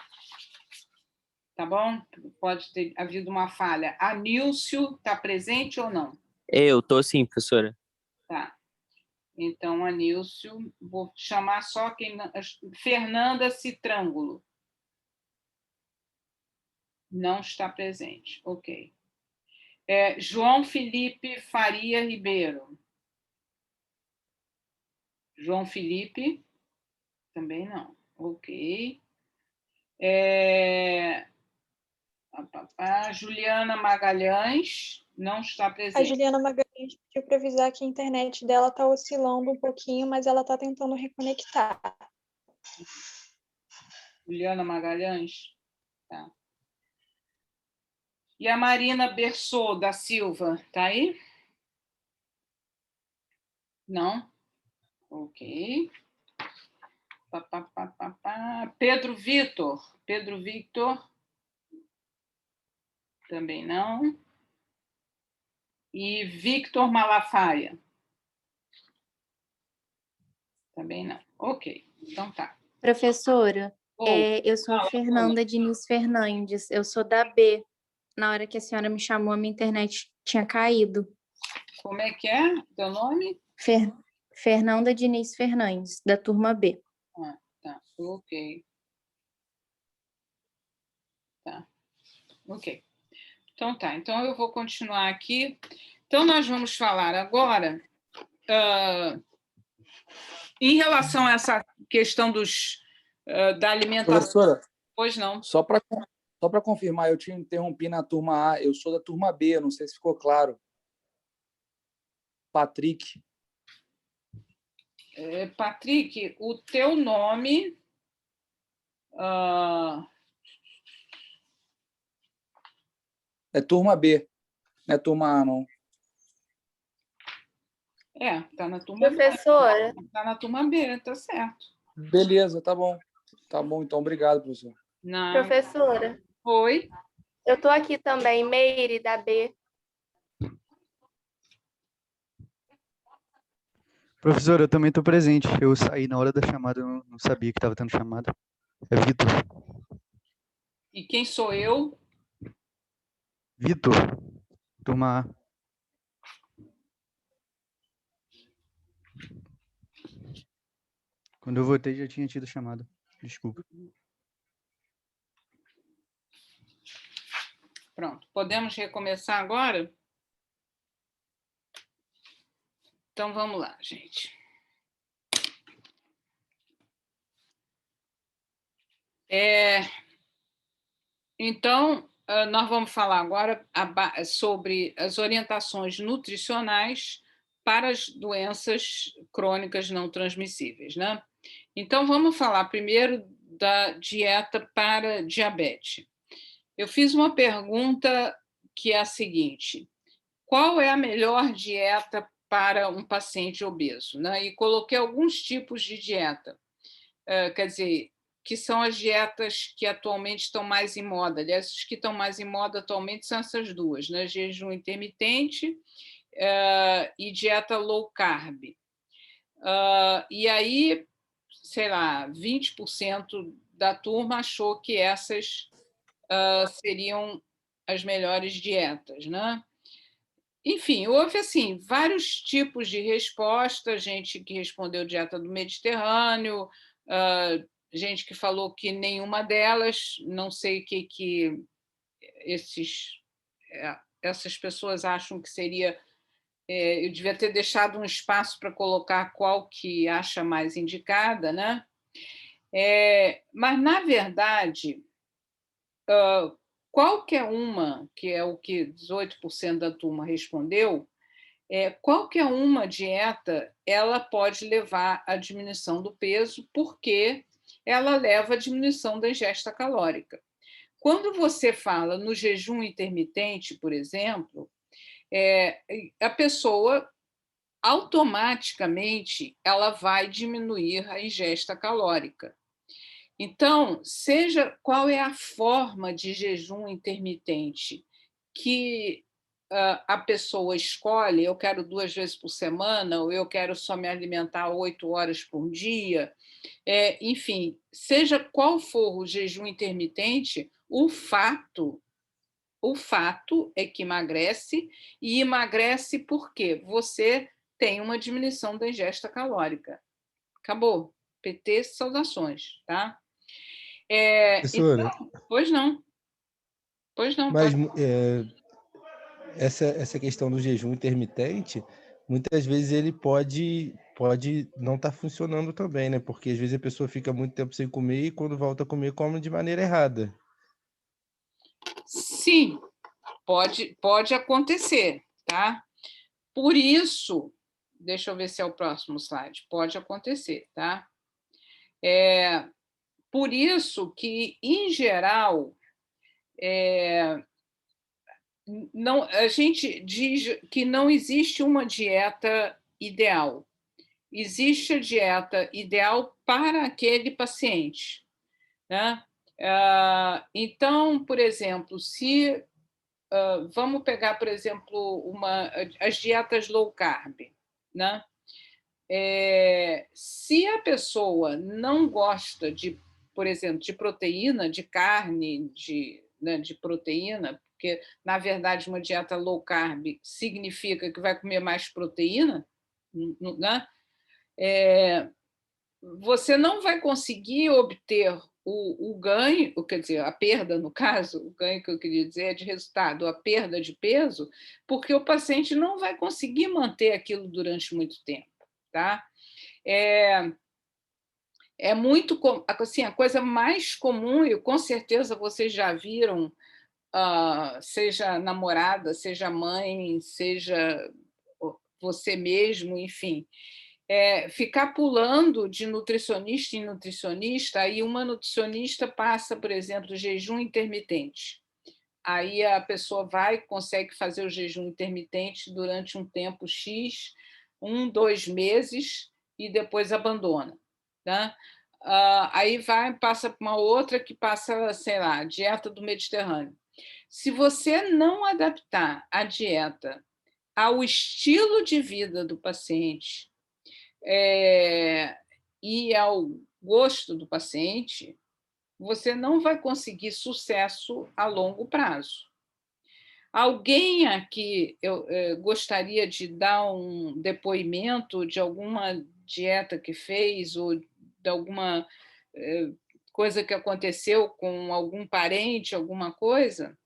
Tá bom? Pode ter havido uma falha. A Nílcio está presente ou não? Eu tô sim, professora. Tá. Então, a Nílcio, vou chamar só quem... Fernanda Citrângulo. Não está presente. Ok. João Felipe Faria Ribeiro. João Felipe? Também não. Ok. Juliana Magalhães não está presente. A Juliana Magalhães pediu para avisar que a internet dela está oscilando um pouquinho, mas ela está tentando reconectar. Juliana Magalhães? Tá. E a Marina Bersô da Silva, tá aí? Não? Ok. Pedro Vitor. Pedro Victor? Também não. E Victor Malafaia? Também não. Ok, então tá. Professora, eu sou a Fernanda Diniz Fernandes, eu sou da B. Na hora que a senhora me chamou, a minha internet tinha caído. Como é que é teu nome? Fernanda Diniz Fernandes, da turma B. Ah, tá, ok. Tá, ok. Então tá, então eu vou continuar aqui. Então nós vamos falar agora em relação a essa questão da alimentação. Professora, pois não. Só para confirmar, eu te interrompi na turma A, eu sou da turma B, não sei se ficou claro. Patrick. Patrick, o teu nome... É turma B, não é turma A, não. Tá na turma Professora. B. Tá na turma B, tá certo. Beleza, tá bom. Tá bom, então. Obrigado, professor. Não. Professora. Oi. Eu estou aqui também, Meire, da B. Professor, eu também estou presente. Eu saí na hora da chamada, eu não sabia que estava tendo chamada. É Vitor. E quem sou eu? Vitor, turma A. Quando eu votei, já tinha tido chamada. Desculpa. Pronto. Podemos recomeçar agora? Então, vamos lá, gente. Então, nós vamos falar agora sobre as orientações nutricionais para as doenças crônicas não transmissíveis, né? Então, vamos falar primeiro da dieta para diabetes. Eu fiz uma pergunta que é a seguinte: qual é a melhor dieta para um paciente obeso, né? E coloquei alguns tipos de dieta, quer dizer, que são as dietas que atualmente estão mais em moda. Aliás, as que estão mais em moda atualmente são essas duas, né? Jejum intermitente e dieta low carb. E aí, sei lá, 20% da turma achou que essas seriam as melhores dietas, né? Enfim, houve assim vários tipos de resposta, gente que respondeu dieta do Mediterrâneo, gente que falou que nenhuma delas, não sei o que essas pessoas acham que seria. Eu devia ter deixado um espaço para colocar qual que acha mais indicada, né? Mas, na verdade, qualquer uma, que é o que 18% da turma respondeu, qualquer uma dieta ela pode levar à diminuição do peso, porque ela leva à diminuição da ingesta calórica. Quando você fala no jejum intermitente, por exemplo, a pessoa automaticamente ela vai diminuir a ingesta calórica. Então, seja qual é a forma de jejum intermitente que a pessoa escolhe, eu quero 2 vezes por semana, ou eu quero só me alimentar 8 horas por dia, enfim, seja qual for o jejum intermitente, o fato é que emagrece, e emagrece porque você tem uma diminuição da ingesta calórica. Acabou. PT, saudações, tá? Professora, Então, pois não. mas essa questão do jejum intermitente, muitas vezes ele pode não estar funcionando também, né? Porque às vezes a pessoa fica muito tempo sem comer e quando volta a comer, come de maneira errada. Sim, pode acontecer, tá? Por isso, deixa eu ver se é o próximo slide. Pode acontecer, tá? Por isso que, em geral, a gente diz que não existe uma dieta ideal. Existe a dieta ideal para aquele paciente, né? Então, por exemplo, se vamos pegar, por exemplo, as dietas low carb, né? Se a pessoa não gosta de, por exemplo, de proteína, de carne, de proteína, porque, na verdade, uma dieta low carb significa que vai comer mais proteína, né? Você não vai conseguir obter o ganho, quer dizer, a perda, no caso, o ganho que eu queria dizer é de resultado, a perda de peso, porque o paciente não vai conseguir manter aquilo durante muito tempo, tá? Muito assim, a coisa mais comum, e com certeza vocês já viram, seja namorada, seja mãe, seja você mesmo, enfim, ficar pulando de nutricionista em nutricionista, aí uma nutricionista passa, por exemplo, jejum intermitente. aí a pessoa consegue fazer o jejum intermitente durante um tempo X, 1, 2 meses, e depois abandona. Tá? Aí passa para uma outra que passa, sei lá, dieta do Mediterrâneo. Se você não adaptar a dieta ao estilo de vida do paciente e ao gosto do paciente, você não vai conseguir sucesso a longo prazo. Alguém aqui eu gostaria de dar um depoimento de alguma dieta que fez ou de alguma coisa que aconteceu com algum parente, alguma coisa?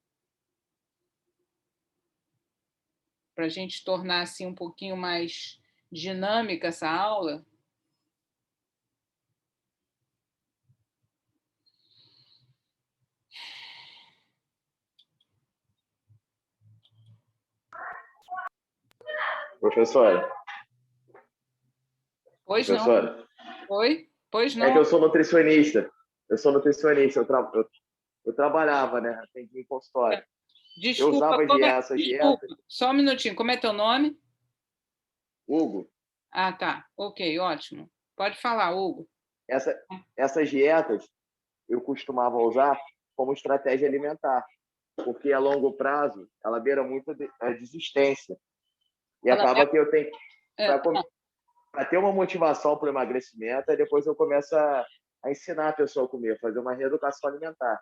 Para a gente tornar assim um pouquinho mais dinâmica essa aula. Professora. Pois Professora. não. Oi? Pois não. É que eu sou nutricionista. Eu trabalhava, né? Atendi em consultório. Desculpa, eu usava essa dieta. Só um minutinho. Como é teu nome? Hugo. Ah, tá. Ok, ótimo. Pode falar, Hugo. Essas dietas eu costumava usar como estratégia alimentar, porque a longo prazo ela beira muito a desistência. E acaba que eu tenho para ter uma motivação para o emagrecimento, aí depois eu começo a ensinar a pessoa a comer, fazer uma reeducação alimentar.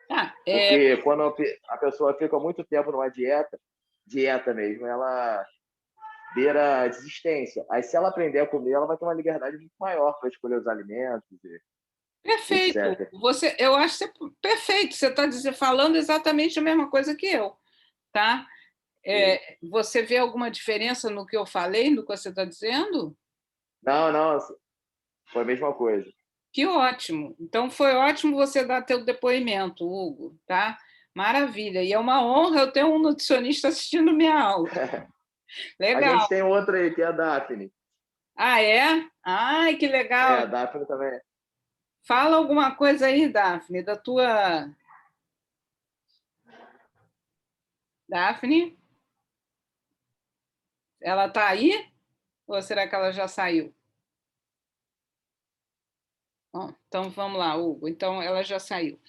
Porque quando a pessoa fica muito tempo numa dieta mesmo, ela beira a desistência. Aí, se ela aprender a comer, ela vai ter uma liberdade muito maior para escolher os alimentos. Perfeito. Etc. Eu acho perfeito. Você está falando exatamente a mesma coisa que eu. Tá? Você vê alguma diferença no que eu falei, no que você está dizendo? Não. Foi a mesma coisa. Que ótimo. Então, foi ótimo você dar teu depoimento, Hugo. Tá? Maravilha. E é uma honra eu ter um nutricionista assistindo minha aula. Legal. A gente tem outra aí, que é a Daphne. Ah, é? Ai, que legal. A Daphne também. Fala alguma coisa aí, Daphne, da tua... Daphne? Ela está aí? Ou será que ela já saiu? Bom, então, vamos lá, Hugo. Então, ela já saiu.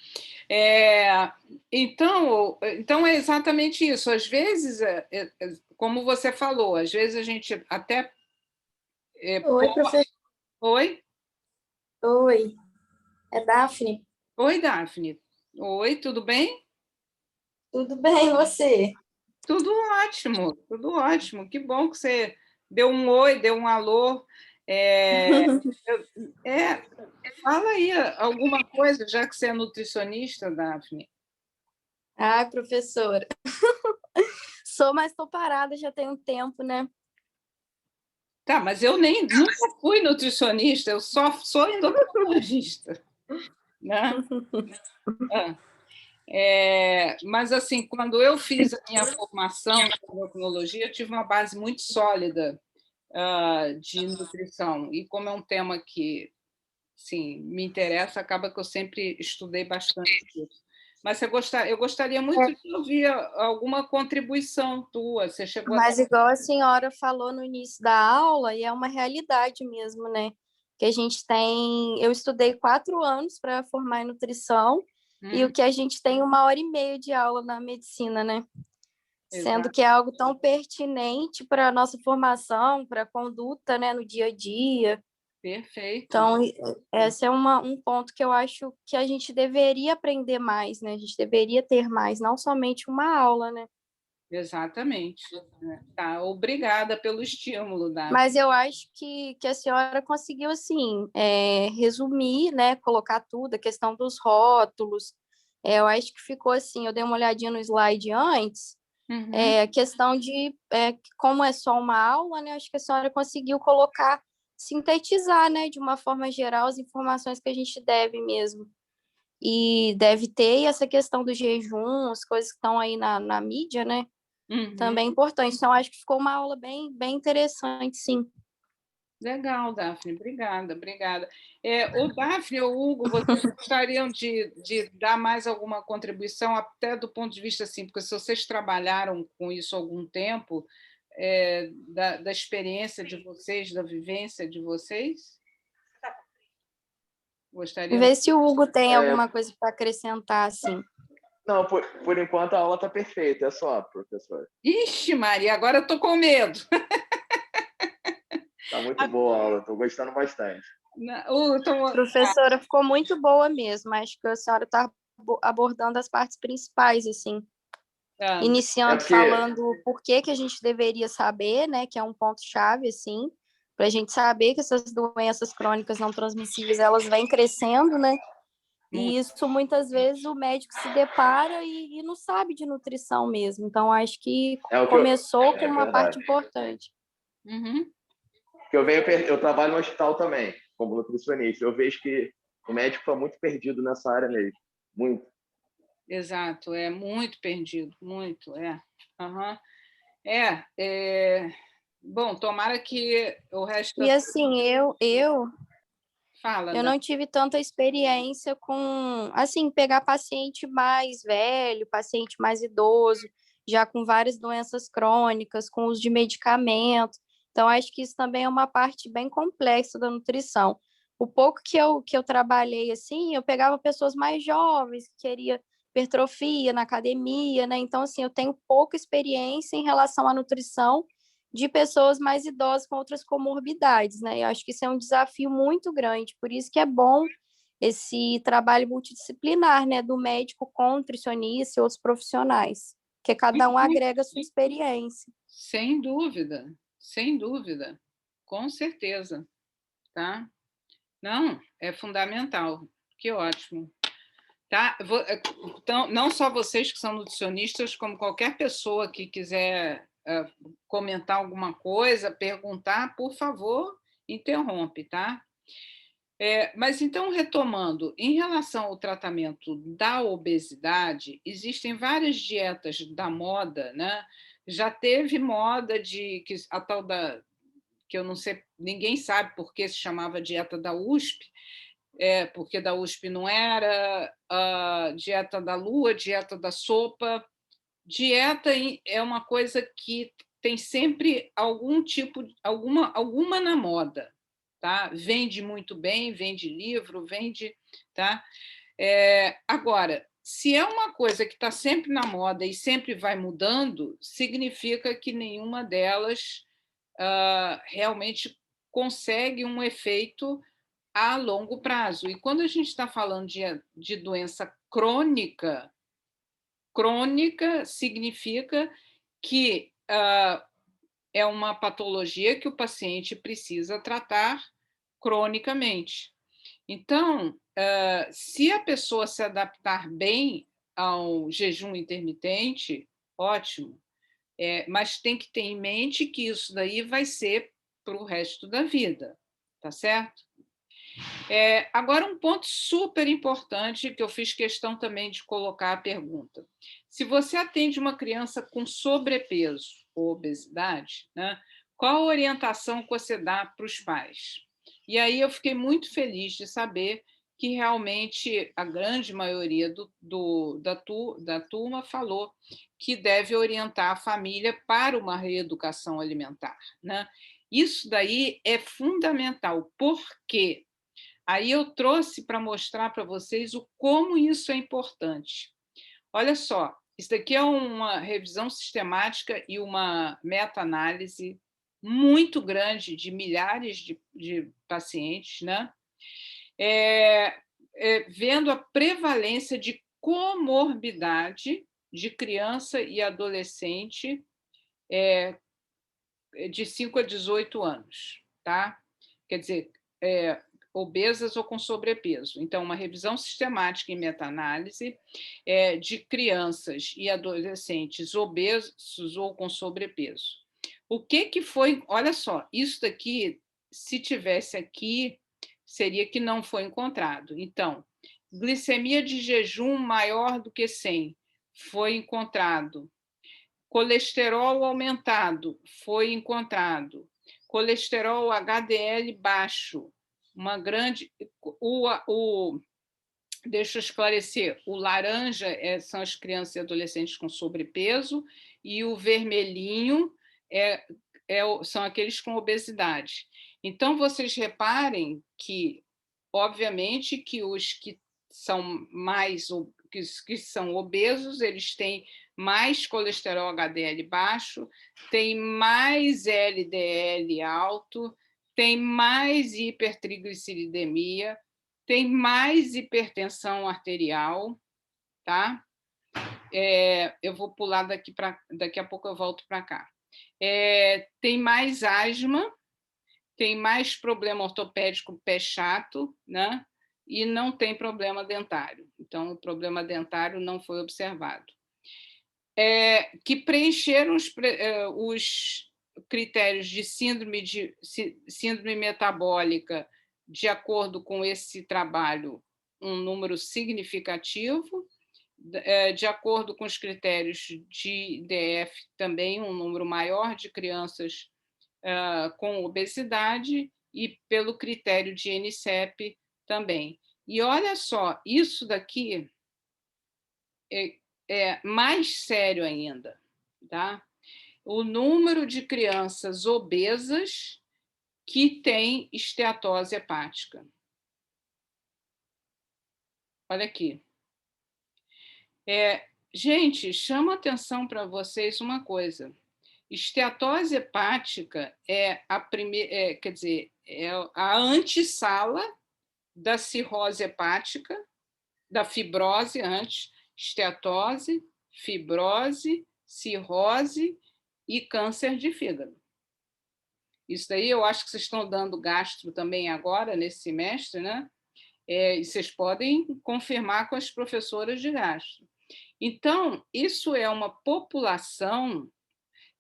Então é exatamente isso. Às vezes, como você falou, às vezes a gente até... Oi, professor. Oi? Oi. É Daphne? Oi, Daphne. Oi, tudo bem? Tudo bem, e você? Tudo ótimo, tudo ótimo. Que bom que você deu um oi, deu um alô. Fala aí alguma coisa, já que você é nutricionista, Daphne. Ah, professora. Sou, mas estou parada já tem um tempo, né? Tá, mas eu nunca fui nutricionista, eu só sou endocrinologista. Né? Mas, assim, quando eu fiz a minha formação em endocrinologia, eu tive uma base muito sólida de nutrição. E como é um tema que sim, me interessa, acaba que eu sempre estudei bastante isso. Mas eu gostaria muito de ouvir alguma contribuição tua. Você chegou Mas igual a senhora falou no início da aula, e é uma realidade mesmo, né? Que a gente tem... Eu estudei 4 anos para formar em nutrição, e o que a gente tem 1h30 de aula na medicina, né? Sendo que é algo tão pertinente para a nossa formação, para a conduta, né, no dia a dia. Perfeito. Então, esse é um ponto que eu acho que a gente deveria aprender mais, né? A gente deveria ter mais, não somente uma aula, né? Exatamente. Tá, obrigada pelo estímulo, Daphne. Mas eu acho que a senhora conseguiu, assim, resumir, né? Colocar tudo, a questão dos rótulos. Eu acho que ficou assim, eu dei uma olhadinha no slide antes, a questão de como é só uma aula, né? Acho que a senhora conseguiu colocar, sintetizar, né, de uma forma geral, as informações que a gente deve mesmo. E deve ter essa questão do jejum, as coisas que estão aí na mídia, né? Também é importante. Então, acho que ficou uma aula bem interessante, sim. Legal, Daphne, obrigada, obrigada. O Daphne ou o Hugo, vocês gostariam de dar mais alguma contribuição, até do ponto de vista assim, porque se vocês trabalharam com isso há algum tempo, da experiência de vocês, da vivência de vocês? Gostariam? Vê se o Hugo tem alguma coisa para acrescentar, assim. Não, por enquanto a aula está perfeita, é só, professora. Ixi, Maria, agora eu estou com medo. Está muito boa a aula, estou gostando bastante. Professora, ficou muito boa mesmo. Acho que a senhora está abordando as partes principais, assim. Iniciando falando por que a gente deveria saber, né? Que é um ponto-chave, assim, para a gente saber que essas doenças crônicas não transmissíveis, elas vêm crescendo, né? E isso, muitas vezes, o médico se depara e não sabe de nutrição mesmo. Então, acho que começou com uma parte importante. Uhum. Eu trabalho no hospital também, como nutricionista. Eu vejo que o médico está muito perdido nessa área mesmo. Muito. Exato, é muito perdido, muito, Uhum. Bom, tomara que o resto... E assim, eu Fala, não tive tanta experiência com, assim, pegar paciente mais velho, paciente mais idoso, já com várias doenças crônicas, com uso de medicamento. Então, acho que isso também é uma parte bem complexa da nutrição. O pouco que eu trabalhei, assim, eu pegava pessoas mais jovens, que queria hipertrofia na academia, né? Então, assim, eu tenho pouca experiência em relação à nutrição de pessoas mais idosas com outras comorbidades, né? Eu acho que isso é um desafio muito grande, por isso que é bom esse trabalho multidisciplinar, né, do médico com o nutricionista e outros profissionais, que cada um agrega a sua experiência. Sem dúvida, com certeza, tá? Não, é fundamental, que ótimo. Tá? Então, não só vocês que são nutricionistas, como qualquer pessoa que quiser comentar alguma coisa, perguntar, por favor, interrompe, tá? Mas então, retomando, em relação ao tratamento da obesidade, existem várias dietas da moda, né? Já teve moda que a tal da, que eu não sei, ninguém sabe por que se chamava dieta da USP, porque da USP não era, a dieta da lua, dieta da sopa. Dieta é uma coisa que tem sempre algum tipo, alguma na moda, tá? Vende muito bem, vende livro, vende, tá? Agora, se é uma coisa que está sempre na moda e sempre vai mudando, significa que nenhuma delas realmente consegue um efeito a longo prazo. E quando a gente está falando de doença crônica, significa que é uma patologia que o paciente precisa tratar cronicamente. Então, se a pessoa se adaptar bem ao jejum intermitente, ótimo, mas tem que ter em mente que isso daí vai ser para o resto da vida, tá certo? Agora, um ponto super importante que eu fiz questão também de colocar a pergunta. Se você atende uma criança com sobrepeso ou obesidade, né, qual a orientação que você dá para os pais? E aí eu fiquei muito feliz de saber que realmente a grande maioria da turma falou que deve orientar a família para uma reeducação alimentar, né? Isso daí é fundamental, porque aí eu trouxe para mostrar para vocês como isso é importante. Olha só, isso daqui é uma revisão sistemática e uma meta-análise muito grande de milhares de pacientes, né? Vendo a prevalência de comorbidade de criança e adolescente de 5 a 18 anos, tá? Quer dizer, obesas ou com sobrepeso. Então, uma revisão sistemática em meta-análise de crianças e adolescentes obesos ou com sobrepeso. O que foi... Olha só, isso daqui, se tivesse aqui, seria que não foi encontrado. Então, glicemia de jejum maior do que 100 foi encontrado. Colesterol aumentado foi encontrado. colesterol HDL baixo, uma grande... Deixa eu esclarecer, o laranja são as crianças e adolescentes com sobrepeso, e o vermelhinho são aqueles com obesidade. Então, vocês reparem que, obviamente, que os que são que são obesos, eles têm mais colesterol HDL baixo, têm mais LDL alto, têm mais hipertrigliceridemia, tem mais hipertensão arterial, tá? Eu vou pular daqui a pouco eu volto para cá. Tem mais asma, tem mais problema ortopédico, pé chato, né? E não tem problema dentário. Então, o problema dentário não foi observado. Que preencheram os critérios de síndrome metabólica de acordo com esse trabalho, um número significativo, de acordo com os critérios de IDF, também um número maior de crianças com obesidade, e pelo critério de NCEP também. E olha só, isso daqui é mais sério ainda, tá? O número de crianças obesas que tem esteatose hepática. Olha aqui. Gente, chama atenção para vocês uma coisa. Esteatose hepática é a primeira, quer dizer, é a antessala da cirrose hepática, da fibrose antes, esteatose, fibrose, cirrose e câncer de fígado. Isso daí eu acho que vocês estão dando gastro também agora, nesse semestre, né? E vocês podem confirmar com as professoras de gastro. Então, isso é uma população,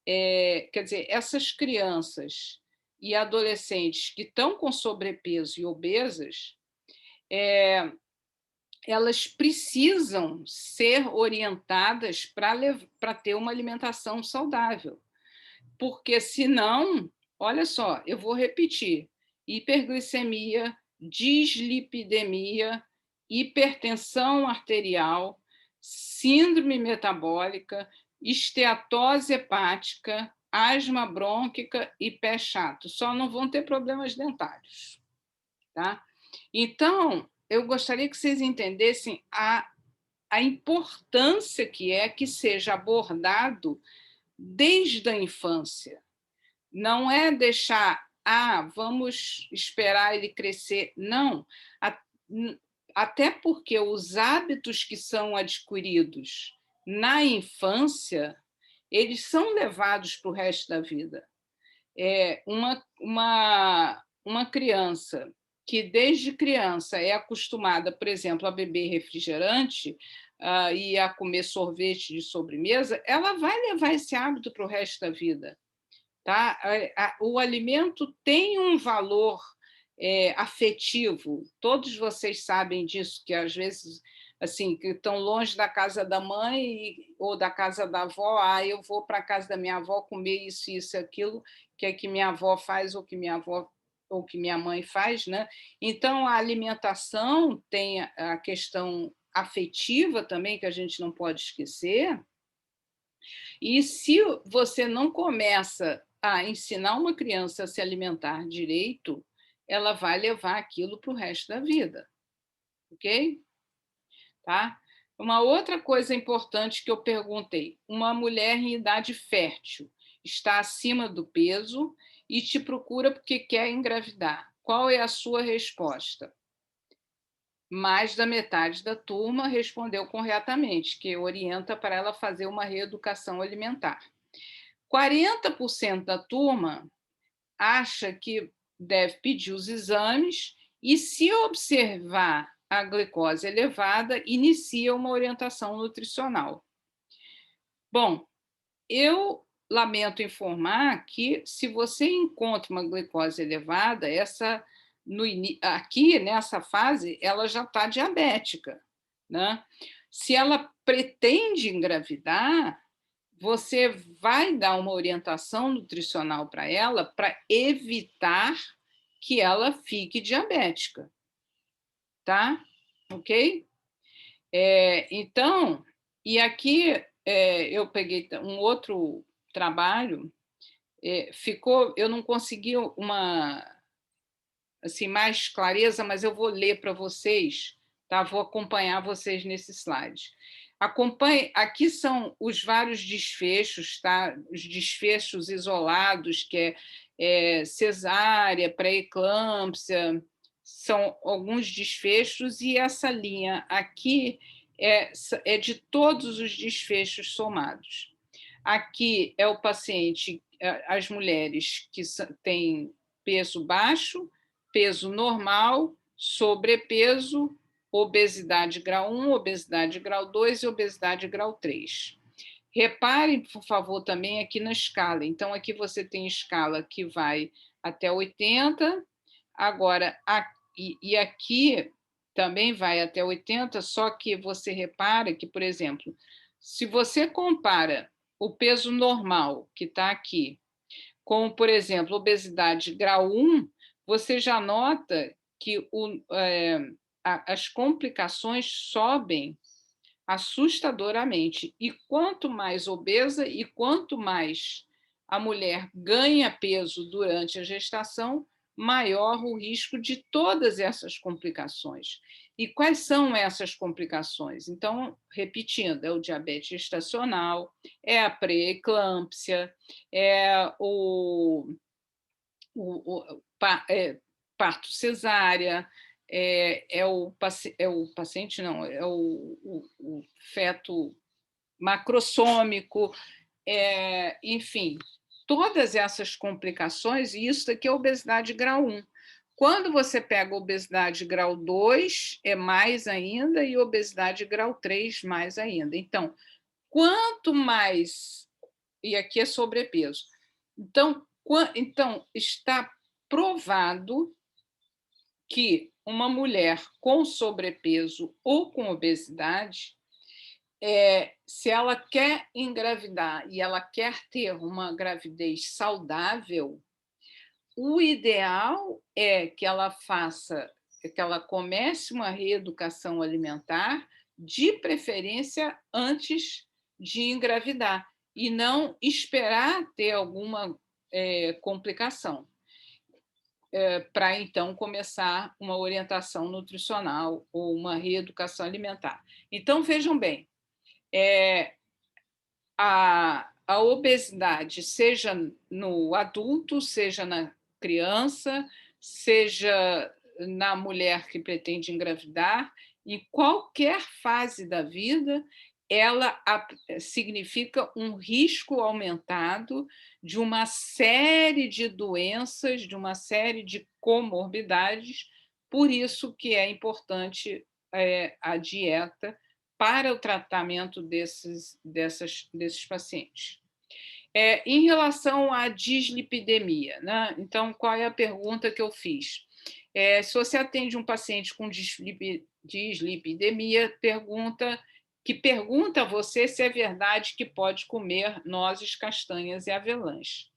quer dizer, essas crianças e adolescentes que estão com sobrepeso e obesas, elas precisam ser orientadas para ter uma alimentação saudável, porque senão, olha só, eu vou repetir, hiperglicemia, dislipidemia, hipertensão arterial, síndrome metabólica, esteatose hepática, asma brônquica e pé chato. Só não vão ter problemas dentários, tá? Então, eu gostaria que vocês entendessem a importância que é que seja abordado desde a infância. Não é deixar, vamos esperar ele crescer. Não. Até porque os hábitos que são adquiridos na infância, eles são levados para o resto da vida. Uma criança que, desde criança, é acostumada, por exemplo, a beber refrigerante e a comer sorvete de sobremesa, ela vai levar esse hábito para o resto da vida. Tá? O alimento tem um valor afetivo. Todos vocês sabem disso, que às vezes assim, que estão longe da casa da mãe ou da casa da avó, eu vou para a casa da minha avó comer isso, isso, aquilo, que minha avó faz ou que minha mãe faz, né? Então, a alimentação tem a questão afetiva também, que a gente não pode esquecer. E se você não começa a ensinar uma criança a se alimentar direito, ela vai levar aquilo para o resto da vida. Ok? Tá? Uma outra coisa importante que eu perguntei: uma mulher em idade fértil está acima do peso e te procura porque quer engravidar. Qual é a sua resposta? Mais da metade da turma respondeu corretamente, que orienta para ela fazer uma reeducação alimentar. 40% da turma acha que deve pedir os exames e, se observar a glicose elevada, inicia uma orientação nutricional. Bom, eu lamento informar que, se você encontra uma glicose elevada, aqui, nessa fase, ela já está diabética, né? Se ela pretende engravidar, você vai dar uma orientação nutricional para ela para evitar que ela fique diabética, tá? Ok? Então, e aqui eu peguei um outro trabalho, eu não consegui uma assim mais clareza, mas eu vou ler para vocês, tá? Vou acompanhar vocês nesse slide. Acompanhe, aqui são os vários desfechos, tá? Os desfechos isolados, que é cesárea, pré-eclâmpsia, são alguns desfechos, e essa linha aqui é de todos os desfechos somados. Aqui é o paciente, as mulheres que têm peso baixo, peso normal, sobrepeso, obesidade grau 1, obesidade grau 2 e obesidade grau 3. Reparem, por favor, também aqui na escala. Então, aqui você tem escala que vai até 80, agora, e aqui também vai até 80, só que você repara que, por exemplo, se você compara o peso normal, que está aqui, com, por exemplo, obesidade grau 1, você já nota que as complicações sobem assustadoramente. E quanto mais obesa e quanto mais a mulher ganha peso durante a gestação, maior o risco de todas essas complicações. E quais são essas complicações? Então, repetindo, é o diabetes gestacional, é a pré-eclâmpsia, é o parto cesárea, é o paciente, não, é o feto macrossômico, enfim, todas essas complicações, e isso aqui é obesidade grau 1. Quando você pega obesidade grau 2, é mais ainda, e obesidade grau 3, mais ainda. Então, quanto mais... E aqui é sobrepeso. Então está provado que uma mulher com sobrepeso ou com obesidade, se ela quer engravidar e ela quer ter uma gravidez saudável, o ideal é que ela comece uma reeducação alimentar, de preferência antes de engravidar, e não esperar ter alguma complicação, para então começar uma orientação nutricional ou uma reeducação alimentar. Então, vejam bem, a obesidade, seja no adulto, seja na criança, seja na mulher que pretende engravidar, em qualquer fase da vida, ela significa um risco aumentado de uma série de doenças, de uma série de comorbidades. Por isso que é importante a dieta para o tratamento desses pacientes. Em relação à dislipidemia, né? Então, qual é a pergunta que eu fiz? Se você atende um paciente com dislipidemia, pergunta a você se é verdade que pode comer nozes, castanhas e avelãs.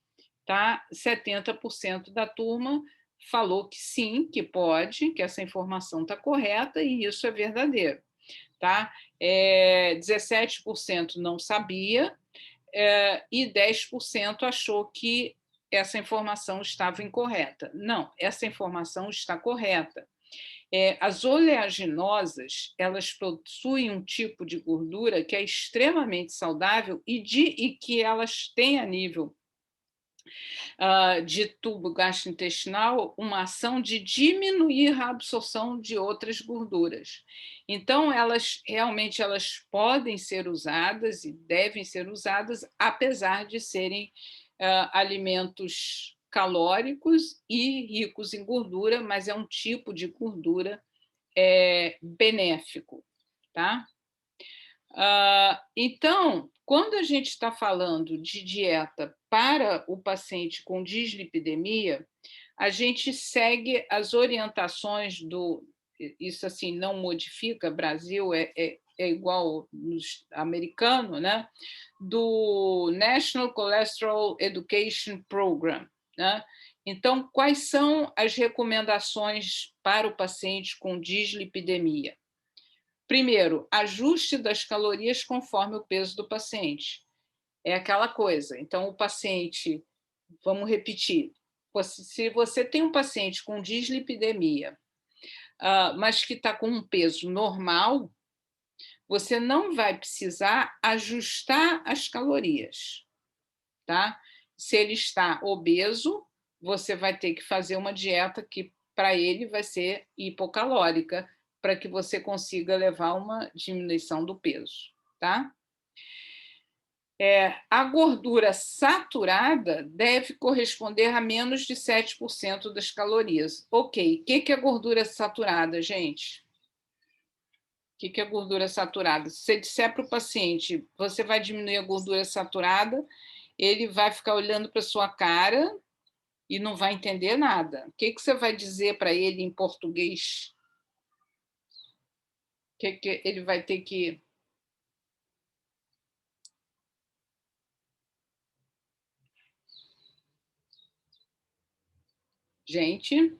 Tá? 70% da turma falou que sim, que pode, que essa informação está correta, e isso é verdadeiro. Tá? 17% não sabia, e 10% achou que essa informação estava incorreta. Não, essa informação está correta. As oleaginosas, elas possuem um tipo de gordura que é extremamente saudável e que elas têm, a nível de tubo gastrointestinal, uma ação de diminuir a absorção de outras gorduras. Então, elas podem ser usadas e devem ser usadas, apesar de serem alimentos calóricos e ricos em gordura, mas é um tipo de gordura benéfico, tá? Então, quando a gente está falando de dieta para o paciente com dislipidemia, a gente segue as orientações isso assim não modifica. Brasil é igual no americano, né? Do National Cholesterol Education Program, né? Então, quais são as recomendações para o paciente com dislipidemia? Primeiro, ajuste das calorias conforme o peso do paciente. É aquela coisa. Então, o paciente, vamos repetir, se você tem um paciente com dislipidemia, mas que está com um peso normal, você não vai precisar ajustar as calorias, tá? Se ele está obeso, você vai ter que fazer uma dieta que, para ele, vai ser hipocalórica, para que você consiga levar uma diminuição do peso, tá? A gordura saturada deve corresponder a menos de 7% das calorias. Ok, o que é gordura saturada, gente? O que é gordura saturada? Se você disser para o paciente, você vai diminuir a gordura saturada, ele vai ficar olhando para a sua cara e não vai entender nada. O que você vai dizer para ele em português? Que ele vai ter que... Gente,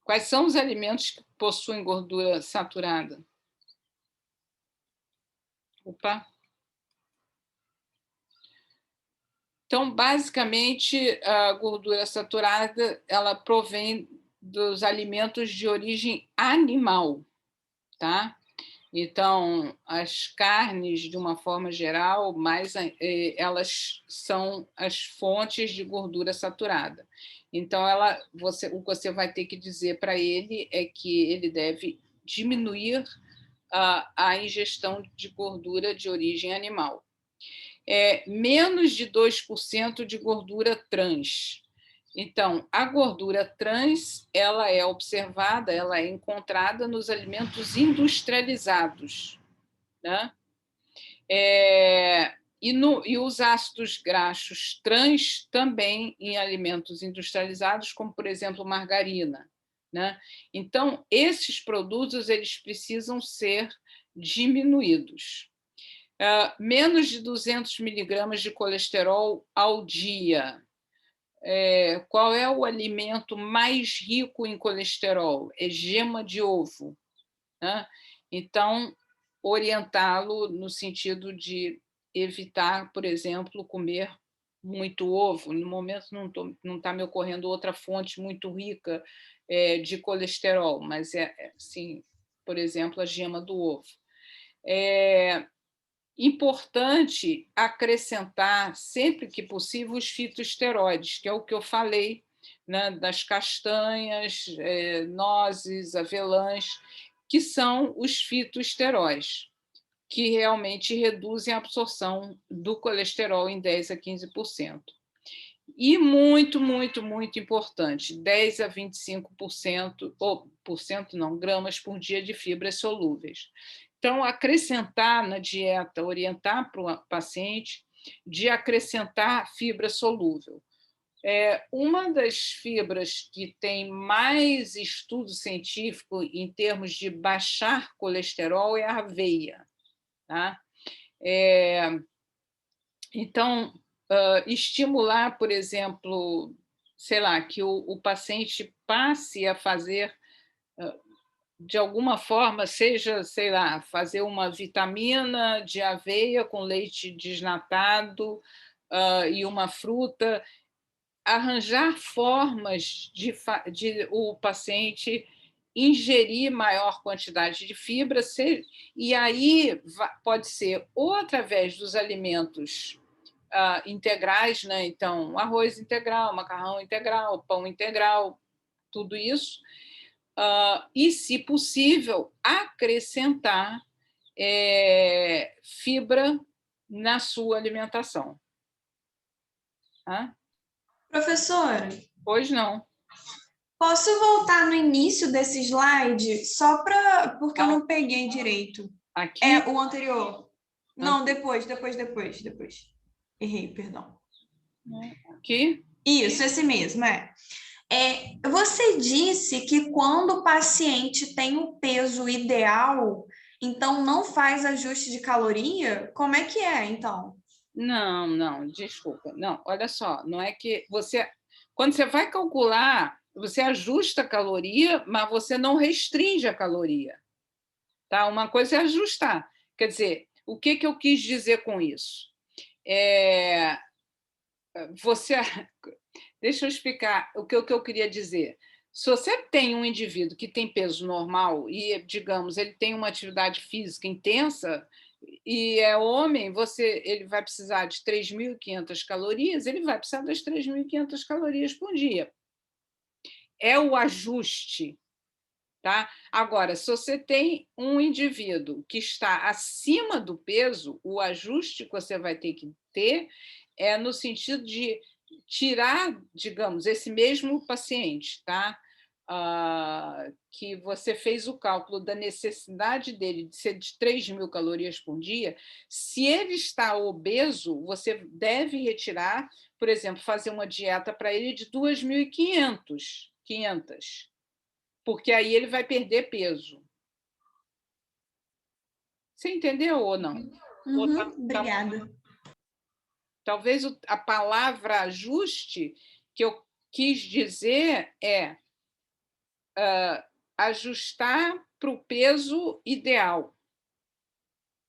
quais são os alimentos que possuem gordura saturada? Opa! Então, basicamente, a gordura saturada, ela provém dos alimentos de origem animal, tá? Então, as carnes, de uma forma geral, elas são as fontes de gordura saturada. Então, o que você vai ter que dizer para ele é que ele deve diminuir a ingestão de gordura de origem animal. Menos de 2% de gordura trans. Então, a gordura trans, ela é observada, ela é encontrada nos alimentos industrializados, né? E os ácidos graxos trans também em alimentos industrializados, como, por exemplo, margarina, né? Então, esses produtos eles precisam ser diminuídos. Menos de 200 miligramas de colesterol ao dia. Qual é o alimento mais rico em colesterol? É gema de ovo, né? Então, orientá-lo no sentido de evitar, por exemplo, comer muito ovo. No momento não está me ocorrendo outra fonte muito rica de colesterol, mas sim, por exemplo, a gema do ovo. Importante acrescentar, sempre que possível, os fitoesteroides, que é o que eu falei, né, das castanhas, nozes, avelãs, que são os fitoesteróides, que realmente reduzem a absorção do colesterol em 10% a 15%. E muito, muito, muito importante, 10% a 25%, ou porcento não, gramas por dia de fibras solúveis. Então, acrescentar na dieta, orientar para o paciente de acrescentar fibra solúvel. Uma das fibras que tem mais estudo científico em termos de baixar colesterol é a aveia, tá? Então, estimular, por exemplo, sei lá, que o paciente passe a fazer... de alguma forma, seja, sei lá, fazer uma vitamina de aveia com leite desnatado e uma fruta, arranjar formas de o paciente ingerir maior quantidade de fibra, e aí pode ser ou através dos alimentos integrais, né? Então, arroz integral, macarrão integral, pão integral, tudo isso, e, se possível, acrescentar fibra na sua alimentação. Professora? Pois não. Posso voltar no início desse slide, só porque eu não peguei direito? Aqui? O anterior. Não, depois. Errei, perdão. Aqui? Isso, esse mesmo, Você disse que quando o paciente tem o peso ideal, Então, não faz ajuste de caloria? Como é que é, então? Não, desculpa. Não, olha só, não é que você... Quando você vai calcular, você ajusta a caloria, mas você não restringe a caloria. Tá? Uma coisa é ajustar. Quer dizer, o que eu quis dizer com isso? Deixa eu explicar o que eu queria dizer. Se você tem um indivíduo que tem peso normal e, digamos, ele tem uma atividade física intensa e é homem, ele vai precisar de 3.500 calorias, ele vai precisar das 3.500 calorias por dia. É o ajuste. Tá? Agora, se você tem um indivíduo que está acima do peso, o ajuste que você vai ter que ter é no sentido de tirar, digamos, esse mesmo paciente, tá? Que você fez o cálculo da necessidade dele de ser de 3.000 calorias por dia, se ele está obeso, você deve retirar, por exemplo, fazer uma dieta para ele de 2.500, porque aí ele vai perder peso. Você entendeu ou não? Obrigada. Talvez a palavra ajuste que eu quis dizer é ajustar para o peso ideal.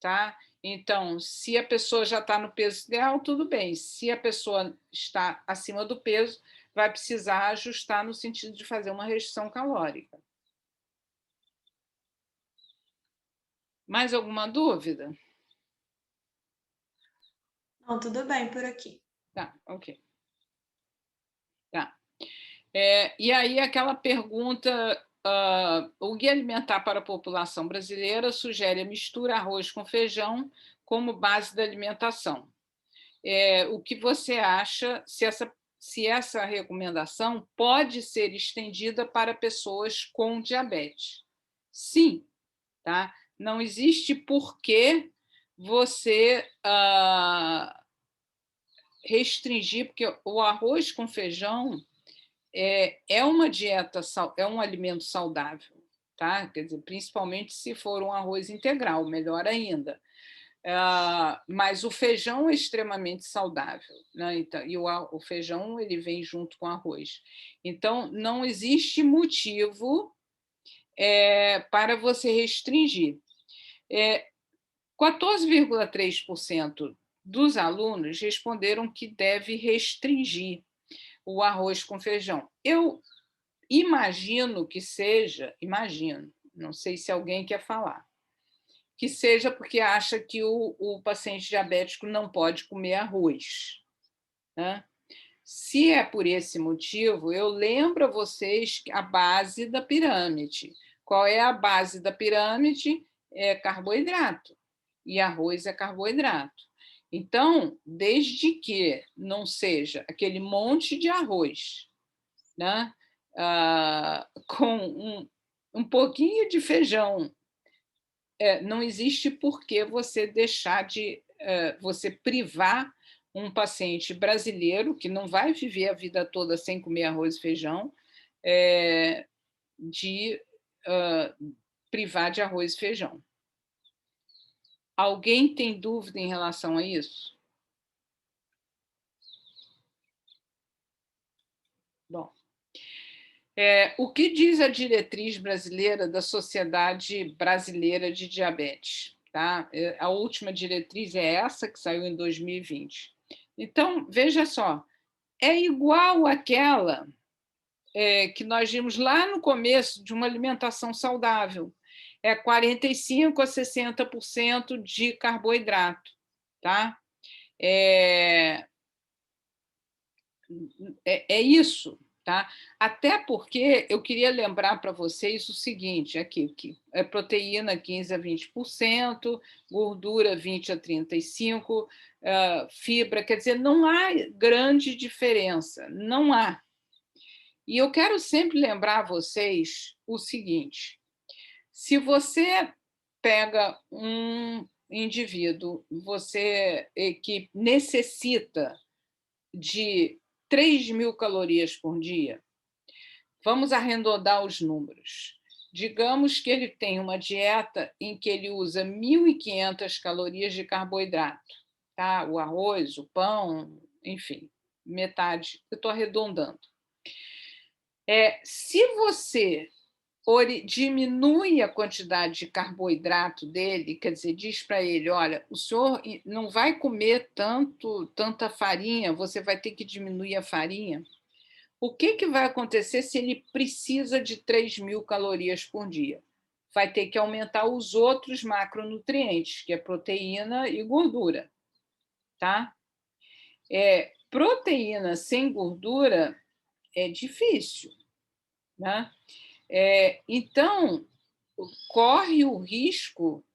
Tá? Então, se a pessoa já está no peso ideal, tudo bem. Se a pessoa está acima do peso, vai precisar ajustar no sentido de fazer uma restrição calórica. Mais alguma dúvida? Não, tudo bem por aqui. Tá, ok. Tá. E aí, aquela pergunta, o Guia Alimentar para a População Brasileira sugere a mistura arroz com feijão como base da alimentação. O que você acha se essa recomendação pode ser estendida para pessoas com diabetes? Sim, tá? Não existe por que você restringir, porque o arroz com feijão é uma dieta, é um alimento saudável, tá? Quer dizer, principalmente se for um arroz integral, melhor ainda. Mas o feijão é extremamente saudável, né? Então, e o feijão ele vem junto com o arroz. Então, não existe motivo para você restringir. 14,3% dos alunos responderam que deve restringir o arroz com feijão. Eu imagino que seja, não sei se alguém quer falar, que seja porque acha que o paciente diabético não pode comer arroz, né? Se é por esse motivo, eu lembro a vocês a base da pirâmide. Qual é a base da pirâmide? É carboidrato. E arroz é carboidrato. Então, desde que não seja aquele monte de arroz, né? Com um pouquinho de feijão, não existe por que você deixar de você privar um paciente brasileiro que não vai viver a vida toda sem comer arroz e feijão, de privar de arroz e feijão. Alguém tem dúvida em relação a isso? Bom, o que diz a diretriz brasileira da Sociedade Brasileira de Diabetes? Tá? A última diretriz é essa, que saiu em 2020. Então, veja só, é igual àquela que nós vimos lá no começo de uma alimentação saudável. 45% a 60% de carboidrato. Tá? É isso. Tá? Até porque eu queria lembrar para vocês o seguinte, aqui, que é proteína 15% a 20%, gordura 20% a 35%, fibra, quer dizer, não há grande diferença, não há. E eu quero sempre lembrar a vocês o seguinte, se você pega um indivíduo que necessita de 3.000 calorias por dia, vamos arredondar os números. digamos que ele tem uma dieta em que ele usa 1.500 calorias de carboidrato, tá? O arroz, o pão, enfim, metade, eu estou arredondando. Se você diminui a quantidade de carboidrato dele, quer dizer, diz para ele, olha, o senhor não vai comer tanta farinha, você vai ter que diminuir a farinha. O que vai acontecer se ele precisa de 3.000 calorias por dia? Vai ter que aumentar os outros macronutrientes, que é proteína e gordura. Tá? Proteína sem gordura é difícil. Né? Então, corre o risco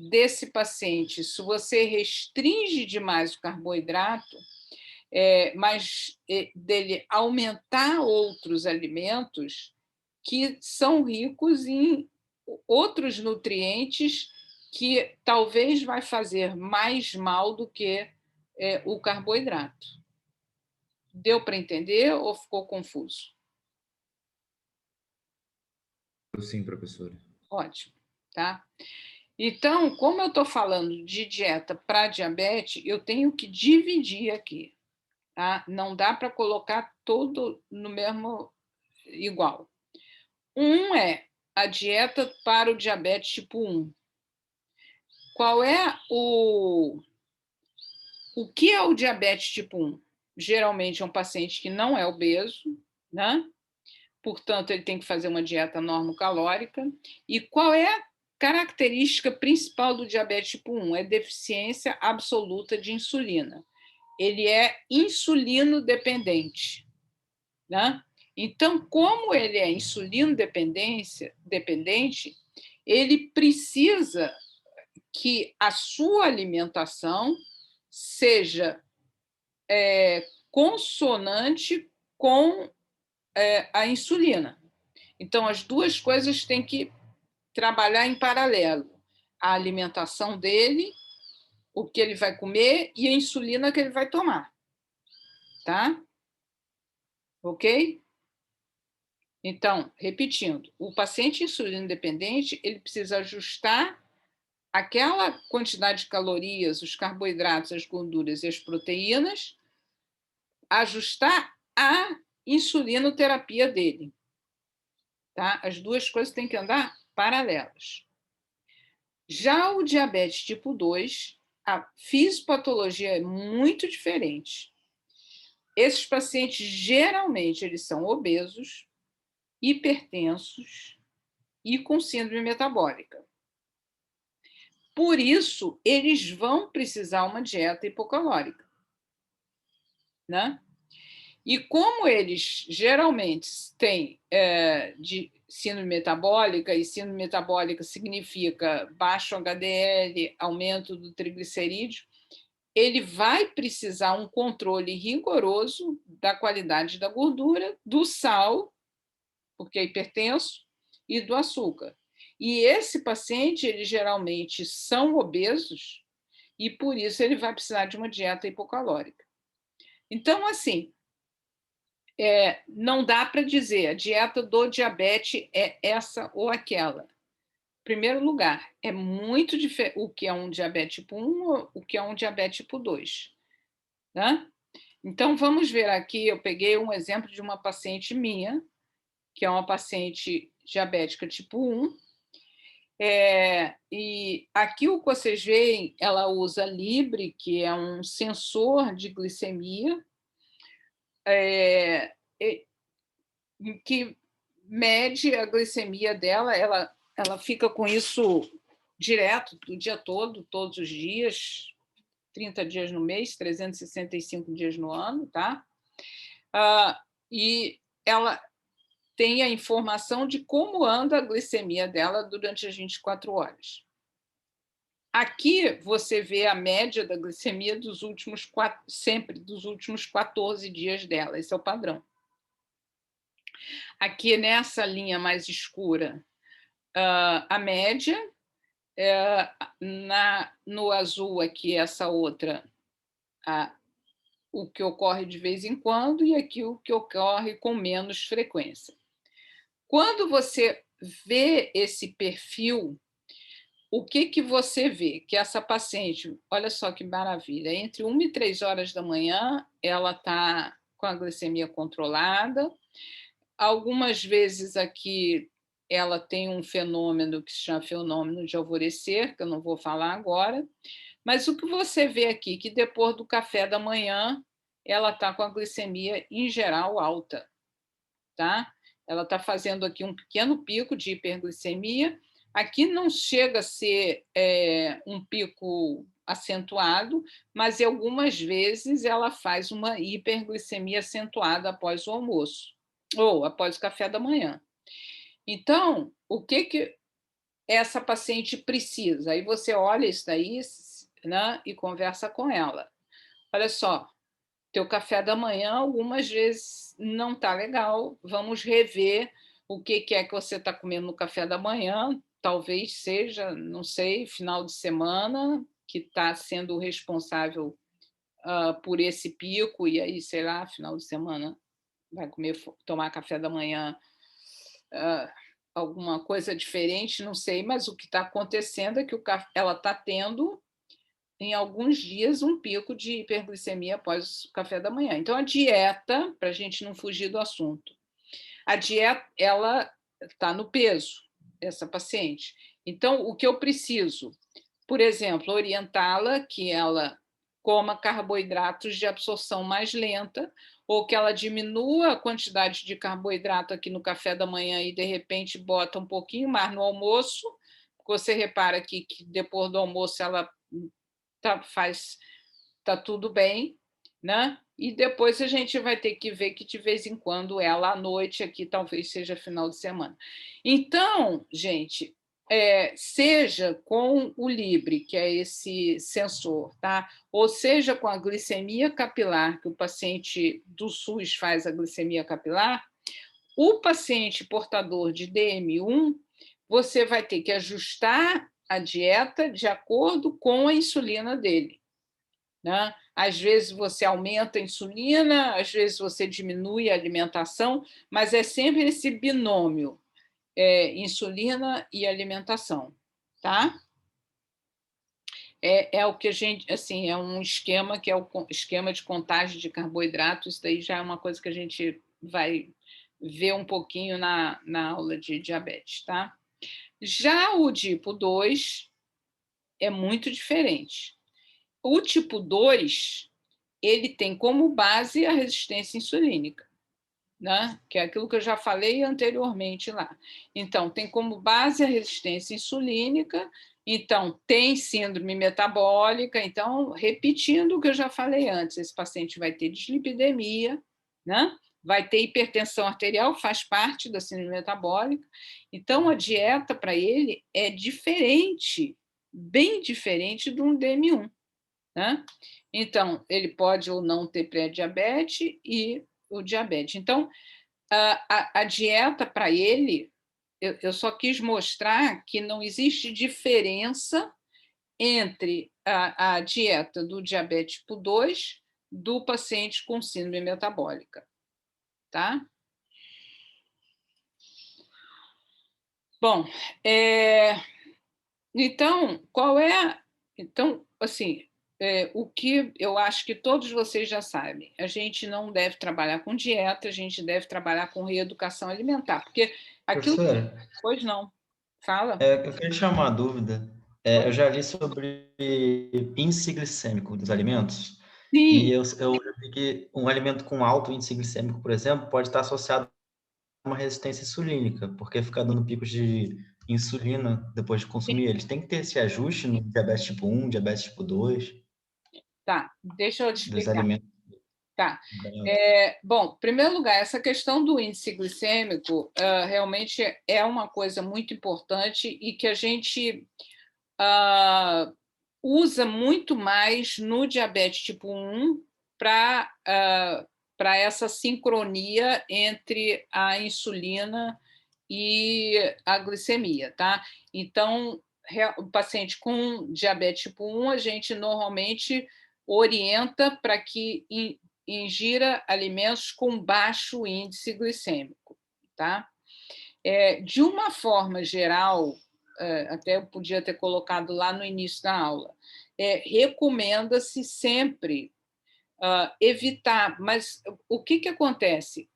desse paciente, se você restringe demais o carboidrato, mas dele aumentar outros alimentos que são ricos em outros nutrientes que talvez vai fazer mais mal do que o carboidrato. Deu para entender ou ficou confuso? Sim, professora. Ótimo, tá? Então, como eu estou falando de dieta para diabetes, eu tenho que dividir aqui. Tá? Não dá para colocar tudo no mesmo igual. É a dieta para o diabetes tipo 1. Qual é o que é o diabetes tipo 1? Geralmente é um paciente que não é obeso, né? Portanto, ele tem que fazer uma dieta normocalórica. E qual é a característica principal do diabetes tipo 1? É deficiência absoluta de insulina. Ele é insulino dependente. Né? Então, como ele é insulino dependente, ele precisa que a sua alimentação seja consonante com a insulina. Então, as duas coisas têm que trabalhar em paralelo. A alimentação dele, o que ele vai comer e a insulina que ele vai tomar. Tá? Ok? Então, repetindo, o paciente insulino dependente, ele precisa ajustar aquela quantidade de calorias, os carboidratos, as gorduras e as proteínas, ajustar a insulinoterapia dele. Tá? As duas coisas têm que andar paralelas. Já o diabetes tipo 2, a fisiopatologia é muito diferente. Esses pacientes, geralmente, eles são obesos, hipertensos e com síndrome metabólica. Por isso, eles vão precisar uma dieta hipocalórica. Né? E como eles geralmente têm de síndrome metabólica, e síndrome metabólica significa baixo HDL, aumento do triglicerídeo, ele vai precisar um controle rigoroso da qualidade da gordura, do sal, porque é hipertenso, e do açúcar. E esse paciente, eles geralmente são obesos, e por isso ele vai precisar de uma dieta hipocalórica. Então, assim, não dá para dizer a dieta do diabetes é essa ou aquela. Em primeiro lugar, é muito diferente o que é um diabetes tipo 1 o que é um diabetes tipo 2. Né? Então, vamos ver aqui, eu peguei um exemplo de uma paciente minha, que é uma paciente diabética tipo 1, e aqui o que vocês veem, ela usa Libre, que é um sensor de glicemia, que mede a glicemia dela, ela fica com isso direto, o dia todo, todos os dias, 30 dias no mês, 365 dias no ano, tá? E ela tem a informação de como anda a glicemia dela durante as 24 horas. Aqui você vê a média da glicemia dos últimos sempre dos últimos 14 dias dela, esse é o padrão. Aqui nessa linha mais escura, a média, no azul aqui essa outra, o que ocorre de vez em quando, e aqui o que ocorre com menos frequência. Quando você vê esse perfil, o que você vê? Que essa paciente, olha só que maravilha, entre 1 e 3 horas da manhã, ela está com a glicemia controlada. Algumas vezes aqui ela tem um fenômeno que se chama fenômeno de alvorecer, que eu não vou falar agora, mas o que você vê aqui, que depois do café da manhã, ela está com a glicemia, em geral, alta, tá? Ela está fazendo aqui um pequeno pico de hiperglicemia. Aqui não chega a ser um pico acentuado, mas algumas vezes ela faz uma hiperglicemia acentuada após o almoço ou após o café da manhã. Então, o que essa paciente precisa? Aí você olha isso daí, né, e conversa com ela. Olha só, teu café da manhã algumas vezes não está legal, vamos rever o que é que você está comendo no café da manhã, talvez seja, não sei, final de semana, que está sendo o responsável por esse pico, e aí, sei lá, final de semana vai tomar café da manhã, alguma coisa diferente, não sei, mas o que está acontecendo é que ela está tendo, em alguns dias, um pico de hiperglicemia após o café da manhã. Então, a dieta, para a gente não fugir do assunto, a dieta, ela está no peso, essa paciente. Então, o que eu preciso? Por exemplo, orientá-la que ela coma carboidratos de absorção mais lenta, ou que ela diminua a quantidade de carboidrato aqui no café da manhã e, de repente, bota um pouquinho mais no almoço. Você repara aqui que depois do almoço ela tá tudo bem, né? E depois a gente vai ter que ver que, de vez em quando, ela à noite aqui talvez seja final de semana. Então, gente, seja com o Libre, que é esse sensor, tá? Ou seja com a glicemia capilar, que o paciente do SUS faz a glicemia capilar, o paciente portador de DM1, você vai ter que ajustar a dieta de acordo com a insulina dele, né? Às vezes você aumenta a insulina, às vezes você diminui a alimentação, mas é sempre esse binômio, insulina e alimentação, tá? É o que a gente, assim, é um esquema que é o esquema de contagem de carboidratos. Isso daí já é uma coisa que a gente vai ver um pouquinho na aula de diabetes, tá? Já o tipo 2 é muito diferente. O tipo 2, ele tem como base a resistência insulínica, né? Que é aquilo que eu já falei anteriormente lá. Então, tem como base a resistência insulínica, então tem síndrome metabólica. Então, repetindo o que eu já falei antes, esse paciente vai ter dislipidemia, né? Vai ter hipertensão arterial, faz parte da síndrome metabólica. Então, a dieta para ele é diferente, bem diferente de um DM1, né? Então, ele pode ou não ter pré-diabetes e o diabetes. Então, a dieta para ele, eu só quis mostrar que não existe diferença entre a dieta do diabetes tipo 2 do paciente com síndrome metabólica, tá? Bom, então, qual é... Então, assim, o que eu acho que todos vocês já sabem, a gente não deve trabalhar com dieta, a gente deve trabalhar com reeducação alimentar, porque aquilo... Professora? Pois não. Fala. Eu queria tirar uma dúvida. Eu já li sobre índice glicêmico dos alimentos. Sim. E eu vi que um alimento com alto índice glicêmico, por exemplo, pode estar associado a uma resistência insulínica, porque fica dando picos de insulina depois de consumir eles. Tem que ter esse ajuste no diabetes tipo 1, diabetes tipo 2? Tá, deixa eu te Dos explicar. alimentos. Tá. Bom, em primeiro lugar, essa questão do índice glicêmico realmente é uma coisa muito importante e que a gente usa muito mais no diabetes tipo 1 para essa sincronia entre a insulina e a glicemia, tá? Então, o paciente com diabetes tipo 1, a gente normalmente orienta para que ingira alimentos com baixo índice glicêmico, tá? De uma forma geral, até eu podia ter colocado lá no início da aula, recomenda-se sempre evitar, mas o que acontece?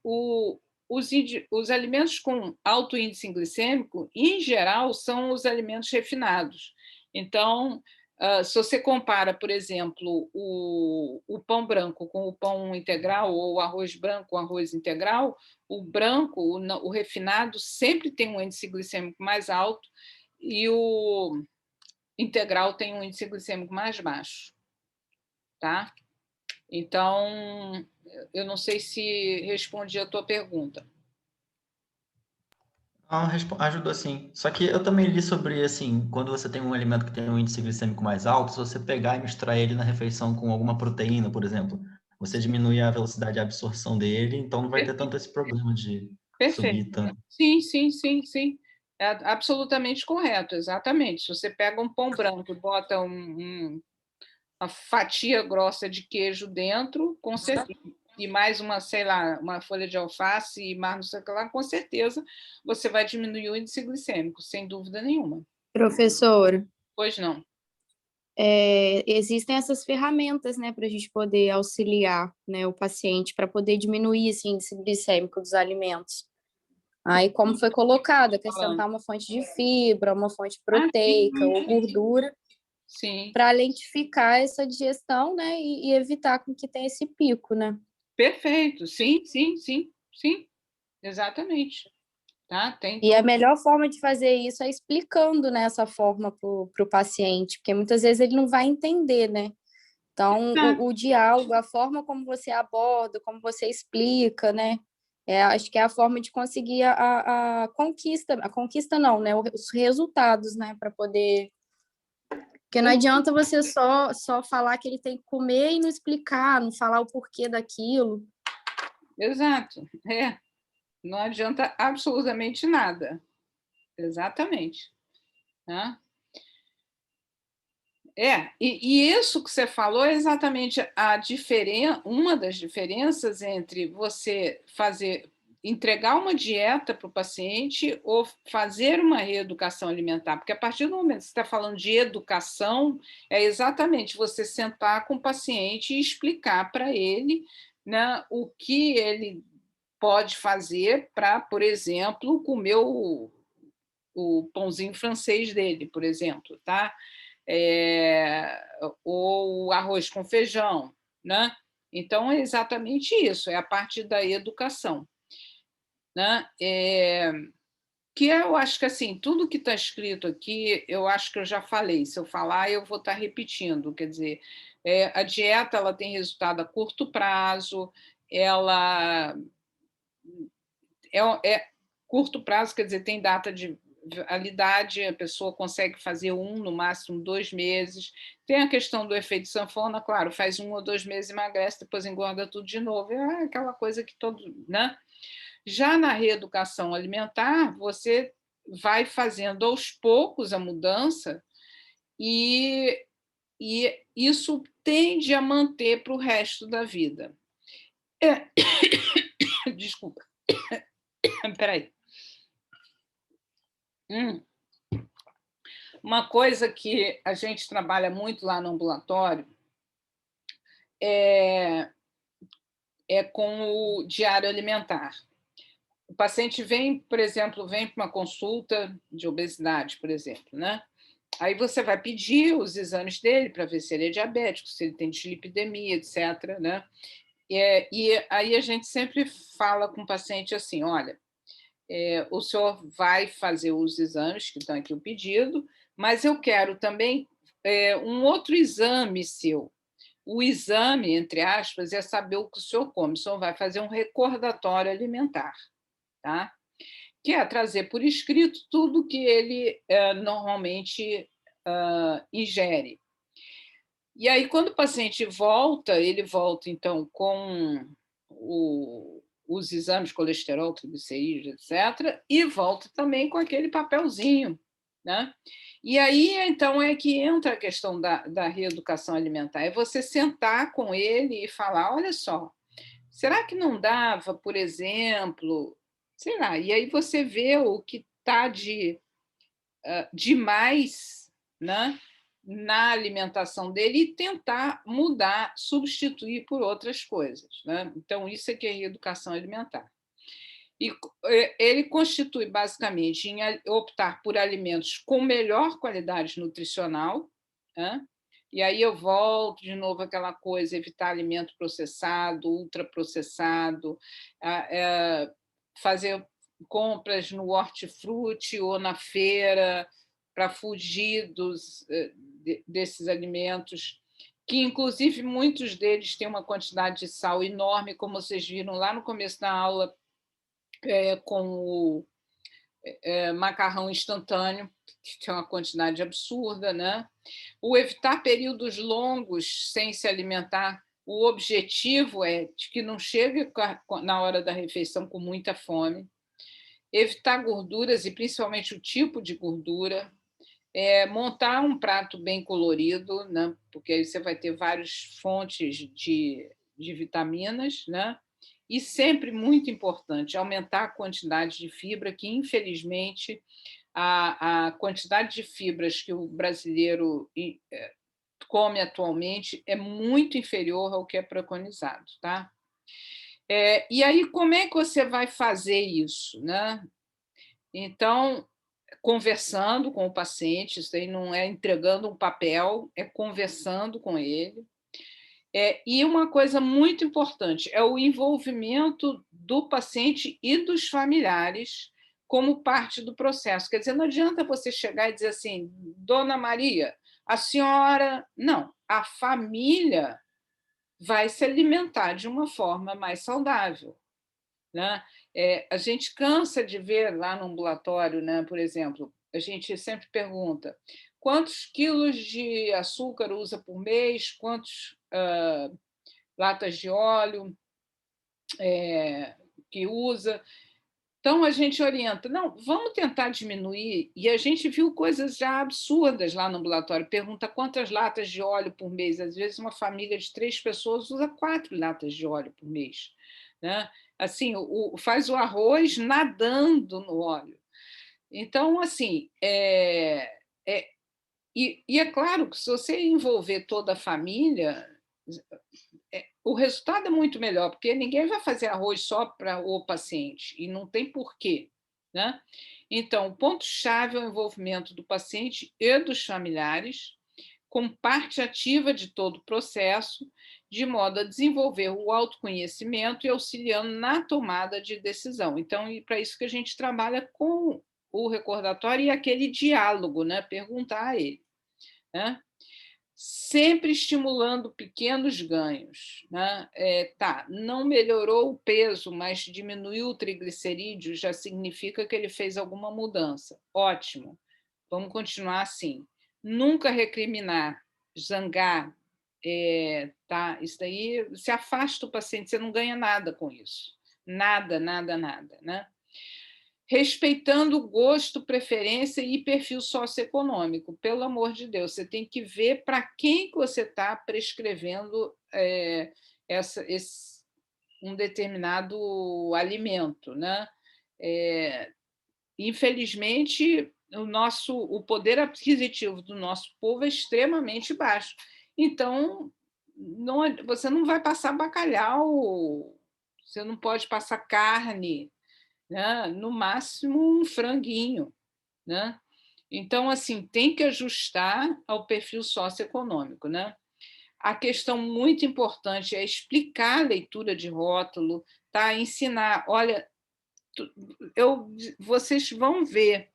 Os alimentos com alto índice glicêmico, em geral, são os alimentos refinados. Então, se você compara, por exemplo, o pão branco com o pão integral, ou o arroz branco com arroz integral, o branco, o refinado, sempre tem um índice glicêmico mais alto e o integral tem um índice glicêmico mais baixo. Tá? Então, eu não sei se respondi a tua pergunta. Ajudou sim. Só que eu também li sobre, assim, quando você tem um alimento que tem um índice glicêmico mais alto, se você pegar e misturar ele na refeição com alguma proteína, por exemplo, você diminui a velocidade de absorção dele, então não vai ter tanto esse problema de subir tanto. Sim, sim, sim, sim. É absolutamente correto, exatamente. Se você pega um pão branco e bota uma fatia grossa de queijo dentro, com certeza, e mais uma, sei lá, uma folha de alface e mais não sei o que lá, com certeza você vai diminuir o índice glicêmico, sem dúvida nenhuma. Professora. Pois não. Existem essas ferramentas, né, para a gente poder auxiliar, né, o paciente para poder diminuir esse índice glicêmico dos alimentos. Aí, como foi colocado, acrescentar uma fonte de fibra, uma fonte proteica ou gordura, para lentificar essa digestão, né, e evitar com que tenha esse pico, né? Perfeito, sim, sim, sim, sim, exatamente. Tá? E a melhor forma de fazer isso é explicando, né, essa forma para o paciente, porque muitas vezes ele não vai entender, né? Então, o diálogo, a forma como você aborda, como você explica, né? Acho que é a forma de conseguir a conquista não, né? Os resultados, né? Para poder... Porque não adianta você só falar que ele tem que comer e não explicar, não falar o porquê daquilo. Exato, não adianta absolutamente nada. Exatamente. Né? E isso que você falou é exatamente uma das diferenças entre você entregar uma dieta para o paciente ou fazer uma reeducação alimentar, porque a partir do momento que você está falando de educação, é exatamente você sentar com o paciente e explicar para ele, né, o que ele pode fazer para, por exemplo, comer o pãozinho francês dele, por exemplo, tá? Ou arroz com feijão, né? Então, é exatamente isso, é a parte da educação. Né? Que eu acho que, assim, tudo que está escrito aqui, eu acho que eu já falei. Se eu falar, eu vou estar repetindo. Quer dizer, a dieta ela tem resultado a curto prazo, ela... curto prazo, quer dizer, tem data de validade, a pessoa consegue fazer no máximo 2 meses. Tem a questão do efeito sanfona, claro, faz 1 ou 2 meses, emagrece, depois engorda tudo de novo. É aquela coisa que todo... Né? Já na reeducação alimentar, você vai fazendo aos poucos a mudança e isso tende a manter para o resto da vida. Desculpa. Peraí. Uma coisa que a gente trabalha muito lá no ambulatório é com o diário alimentar. O paciente vem, por exemplo, para uma consulta de obesidade, por exemplo, né? Aí você vai pedir os exames dele para ver se ele é diabético, se ele tem dislipidemia, etc., né? E aí a gente sempre fala com o paciente assim, olha, o senhor vai fazer os exames que estão aqui o pedido, mas eu quero também um outro exame seu. O exame, entre aspas, é saber o que o senhor come. O senhor vai fazer um recordatório alimentar, tá? Que é trazer por escrito tudo que ele normalmente ingere. E aí, quando o paciente volta, ele volta, então, com os exames de colesterol, triglicerídeos, etc., e volta também com aquele papelzinho, né? E aí, então, é que entra a questão da reeducação alimentar. É você sentar com ele e falar, olha só, será que não dava, por exemplo, sei lá, e aí você vê o que está demais, né, na alimentação dele e tentar mudar, substituir por outras coisas, né? Então, isso é que é reeducação alimentar. E ele constitui, basicamente, em optar por alimentos com melhor qualidade nutricional, né? E aí eu volto de novo àquela coisa, evitar alimento processado, ultraprocessado, fazer compras no hortifruti ou na feira para fugir desses alimentos, que, inclusive, muitos deles têm uma quantidade de sal enorme, como vocês viram lá no começo da aula, com o macarrão instantâneo, que tem uma quantidade absurda, né? O evitar períodos longos sem se alimentar, o objetivo é de que não chegue na hora da refeição com muita fome. Evitar gorduras, e principalmente o tipo de gordura. Montar um prato bem colorido, né? Porque aí você vai ter várias fontes de vitaminas, né? E sempre muito importante, aumentar a quantidade de fibra, que, infelizmente, a quantidade de fibras que o brasileiro come atualmente é muito inferior ao que é preconizado, tá? E aí, como é que você vai fazer isso, né? Então, conversando com o paciente, isso aí não é entregando um papel, é conversando com ele. E uma coisa muito importante é o envolvimento do paciente e dos familiares como parte do processo. Quer dizer, não adianta você chegar e dizer assim, Dona Maria, a senhora... Não, a família vai se alimentar de uma forma mais saudável, né? A gente cansa de ver lá no ambulatório, né, por exemplo, a gente sempre pergunta quantos quilos de açúcar usa por mês, quantos latas de óleo que usa. Então, a gente orienta, não, vamos tentar diminuir, e a gente viu coisas já absurdas lá no ambulatório, pergunta quantas latas de óleo por mês, às vezes uma família de 3 pessoas usa 4 latas de óleo por mês, né? Assim, faz o arroz nadando no óleo. Então, assim, e é claro que se você envolver toda a família, o resultado é muito melhor, porque ninguém vai fazer arroz só para o paciente, e não tem porquê, né? Então, o ponto-chave é o envolvimento do paciente e dos familiares, como parte ativa de todo o processo, de modo a desenvolver o autoconhecimento e auxiliando na tomada de decisão. Então, e para isso que a gente trabalha com o recordatório e aquele diálogo, né? Perguntar a ele, né? Sempre estimulando pequenos ganhos, né? Não melhorou o peso, mas diminuiu o triglicerídeo, já significa que ele fez alguma mudança. Ótimo, vamos continuar assim. Nunca recriminar, zangar, tá? Isso daí, se afasta o paciente, você não ganha nada com isso. Nada, nada, nada, né? Respeitando o gosto, preferência e perfil socioeconômico. Pelo amor de Deus, você tem que ver para quem que você está prescrevendo um determinado alimento, né? Infelizmente, o poder aquisitivo do nosso povo é extremamente baixo. Então, você não vai passar bacalhau, você não pode passar carne, né? No máximo um franguinho, né? Então, assim, tem que ajustar ao perfil socioeconômico, né? A questão muito importante é explicar a leitura de rótulo, tá? Ensinar, olha, vocês vão ver,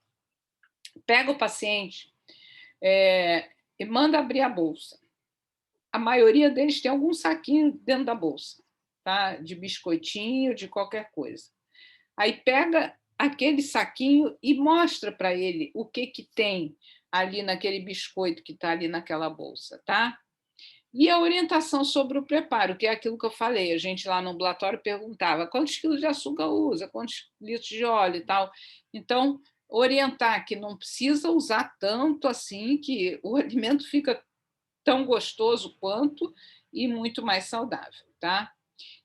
pega o paciente e manda abrir a bolsa. A maioria deles tem algum saquinho dentro da bolsa, tá? De biscoitinho, de qualquer coisa. Aí pega aquele saquinho e mostra para ele o que tem ali naquele biscoito que está ali naquela bolsa, tá? E a orientação sobre o preparo, que é aquilo que eu falei. A gente lá no ambulatório perguntava quantos quilos de açúcar usa, quantos litros de óleo e tal. Então, orientar que não precisa usar tanto assim, que o alimento fica tão gostoso quanto e muito mais saudável, tá?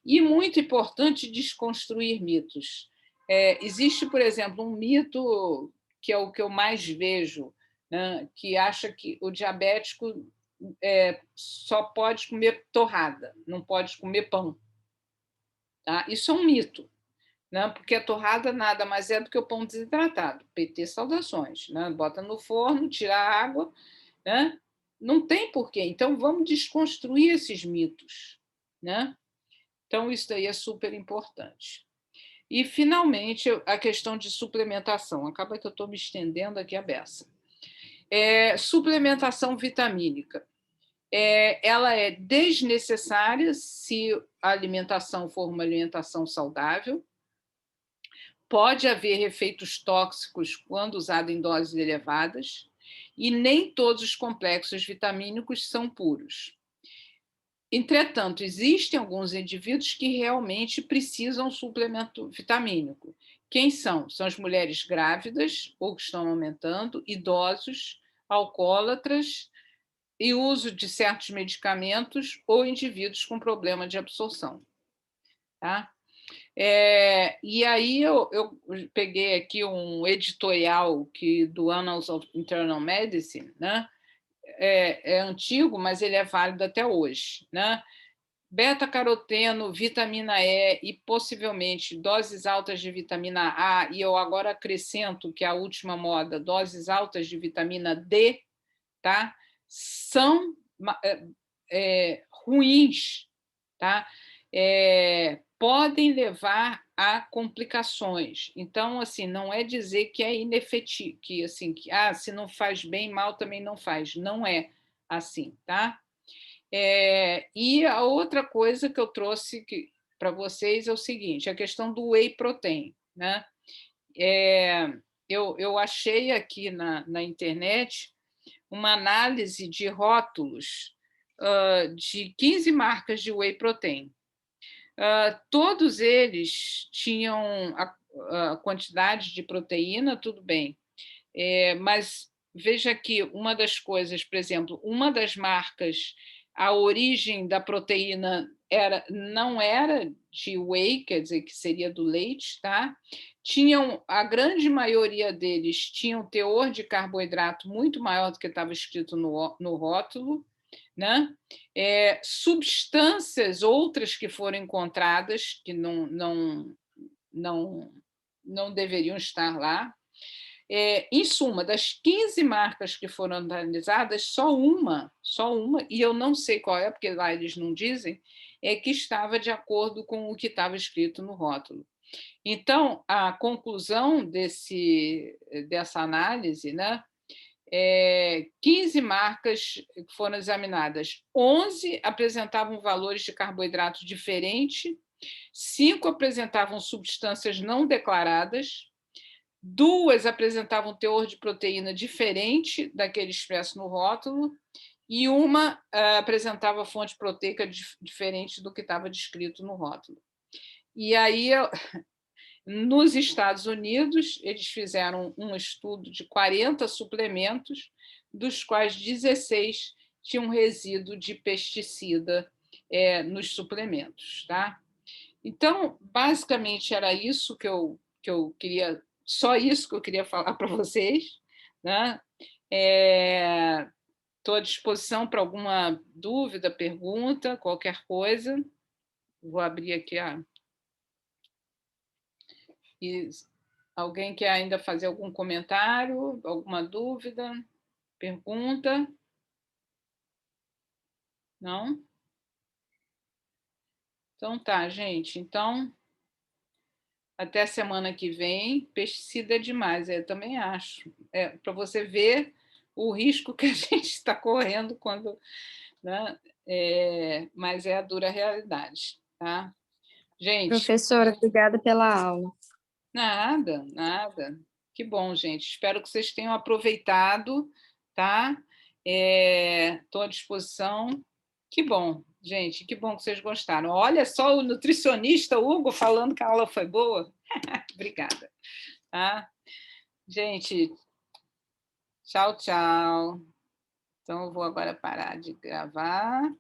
E muito importante desconstruir mitos. Existe, por exemplo, um mito que é o que eu mais vejo, né, que acha que o diabético só pode comer torrada, não pode comer pão. Tá? Isso é um mito, né? Porque a torrada nada mais é do que o pão desidratado. PT saudações, né? Bota no forno, tira a água, né? Não tem porquê. Então, vamos desconstruir esses mitos, né? Então, isso daí é super importante. E, finalmente, a questão de suplementação. Acaba que eu estou me estendendo aqui a beça. Suplementação vitamínica. Ela é desnecessária se a alimentação for uma alimentação saudável. Pode haver efeitos tóxicos quando usada em doses elevadas, e nem todos os complexos vitamínicos são puros. Entretanto, existem alguns indivíduos que realmente precisam de suplemento vitamínico. Quem são? São as mulheres grávidas ou que estão amamentando, idosos, alcoólatras e uso de certos medicamentos ou indivíduos com problema de absorção. Tá? E aí eu peguei aqui um editorial do Annals of Internal Medicine, né? É antigo, mas ele é válido até hoje, né? Beta-caroteno, vitamina E e possivelmente doses altas de vitamina A, e eu agora acrescento que a última moda, doses altas de vitamina D, tá? São ruins, tá? Podem levar a complicações. Então, assim, não é dizer que é inefetivo, que assim, se não faz bem, mal também não faz. Não é assim, tá? E a outra coisa que eu trouxe para vocês é o seguinte, a questão do whey protein, né? Eu achei aqui na internet uma análise de rótulos de 15 marcas de whey protein. Todos eles tinham a quantidade de proteína, tudo bem, mas veja aqui, uma das coisas, por exemplo, uma das marcas, a origem da proteína não era de whey, quer dizer, que seria do leite, tá? A grande maioria deles tinham teor de carboidrato muito maior do que estava escrito no rótulo, né? Substâncias outras que foram encontradas que não deveriam estar lá. Em suma, das 15 marcas que foram analisadas, só uma, e eu não sei qual é, porque lá eles não dizem, que estava de acordo com o que estava escrito no rótulo. Então, a conclusão dessa análise, né? 15 marcas foram examinadas, 11 apresentavam valores de carboidrato diferentes, 5 apresentavam substâncias não declaradas, 2 apresentavam teor de proteína diferente daquele expresso no rótulo, e uma apresentava fonte proteica diferente do que estava descrito no rótulo. E aí, nos Estados Unidos, eles fizeram um estudo de 40 suplementos, dos quais 16 tinham resíduo de pesticida nos suplementos. Tá? Então, basicamente, era isso que eu queria, só isso que eu queria falar para vocês. Né? Estou à disposição para alguma dúvida, pergunta, qualquer coisa. Vou abrir aqui E alguém quer ainda fazer algum comentário, alguma dúvida, pergunta? Não? Então tá, gente. Então, até a semana que vem. Pesticida é demais, eu também acho. Para você ver o risco que a gente está correndo quando... Né? Mas é a dura realidade, tá? Gente... Professora, obrigada pela aula. Nada, nada. Que bom, gente. Espero que vocês tenham aproveitado, tá? Estou à disposição. Que bom, gente, que bom que vocês gostaram. Olha só o nutricionista Hugo falando que a aula foi boa. Obrigada. Tá? Gente, tchau, tchau. Então, eu vou agora parar de gravar.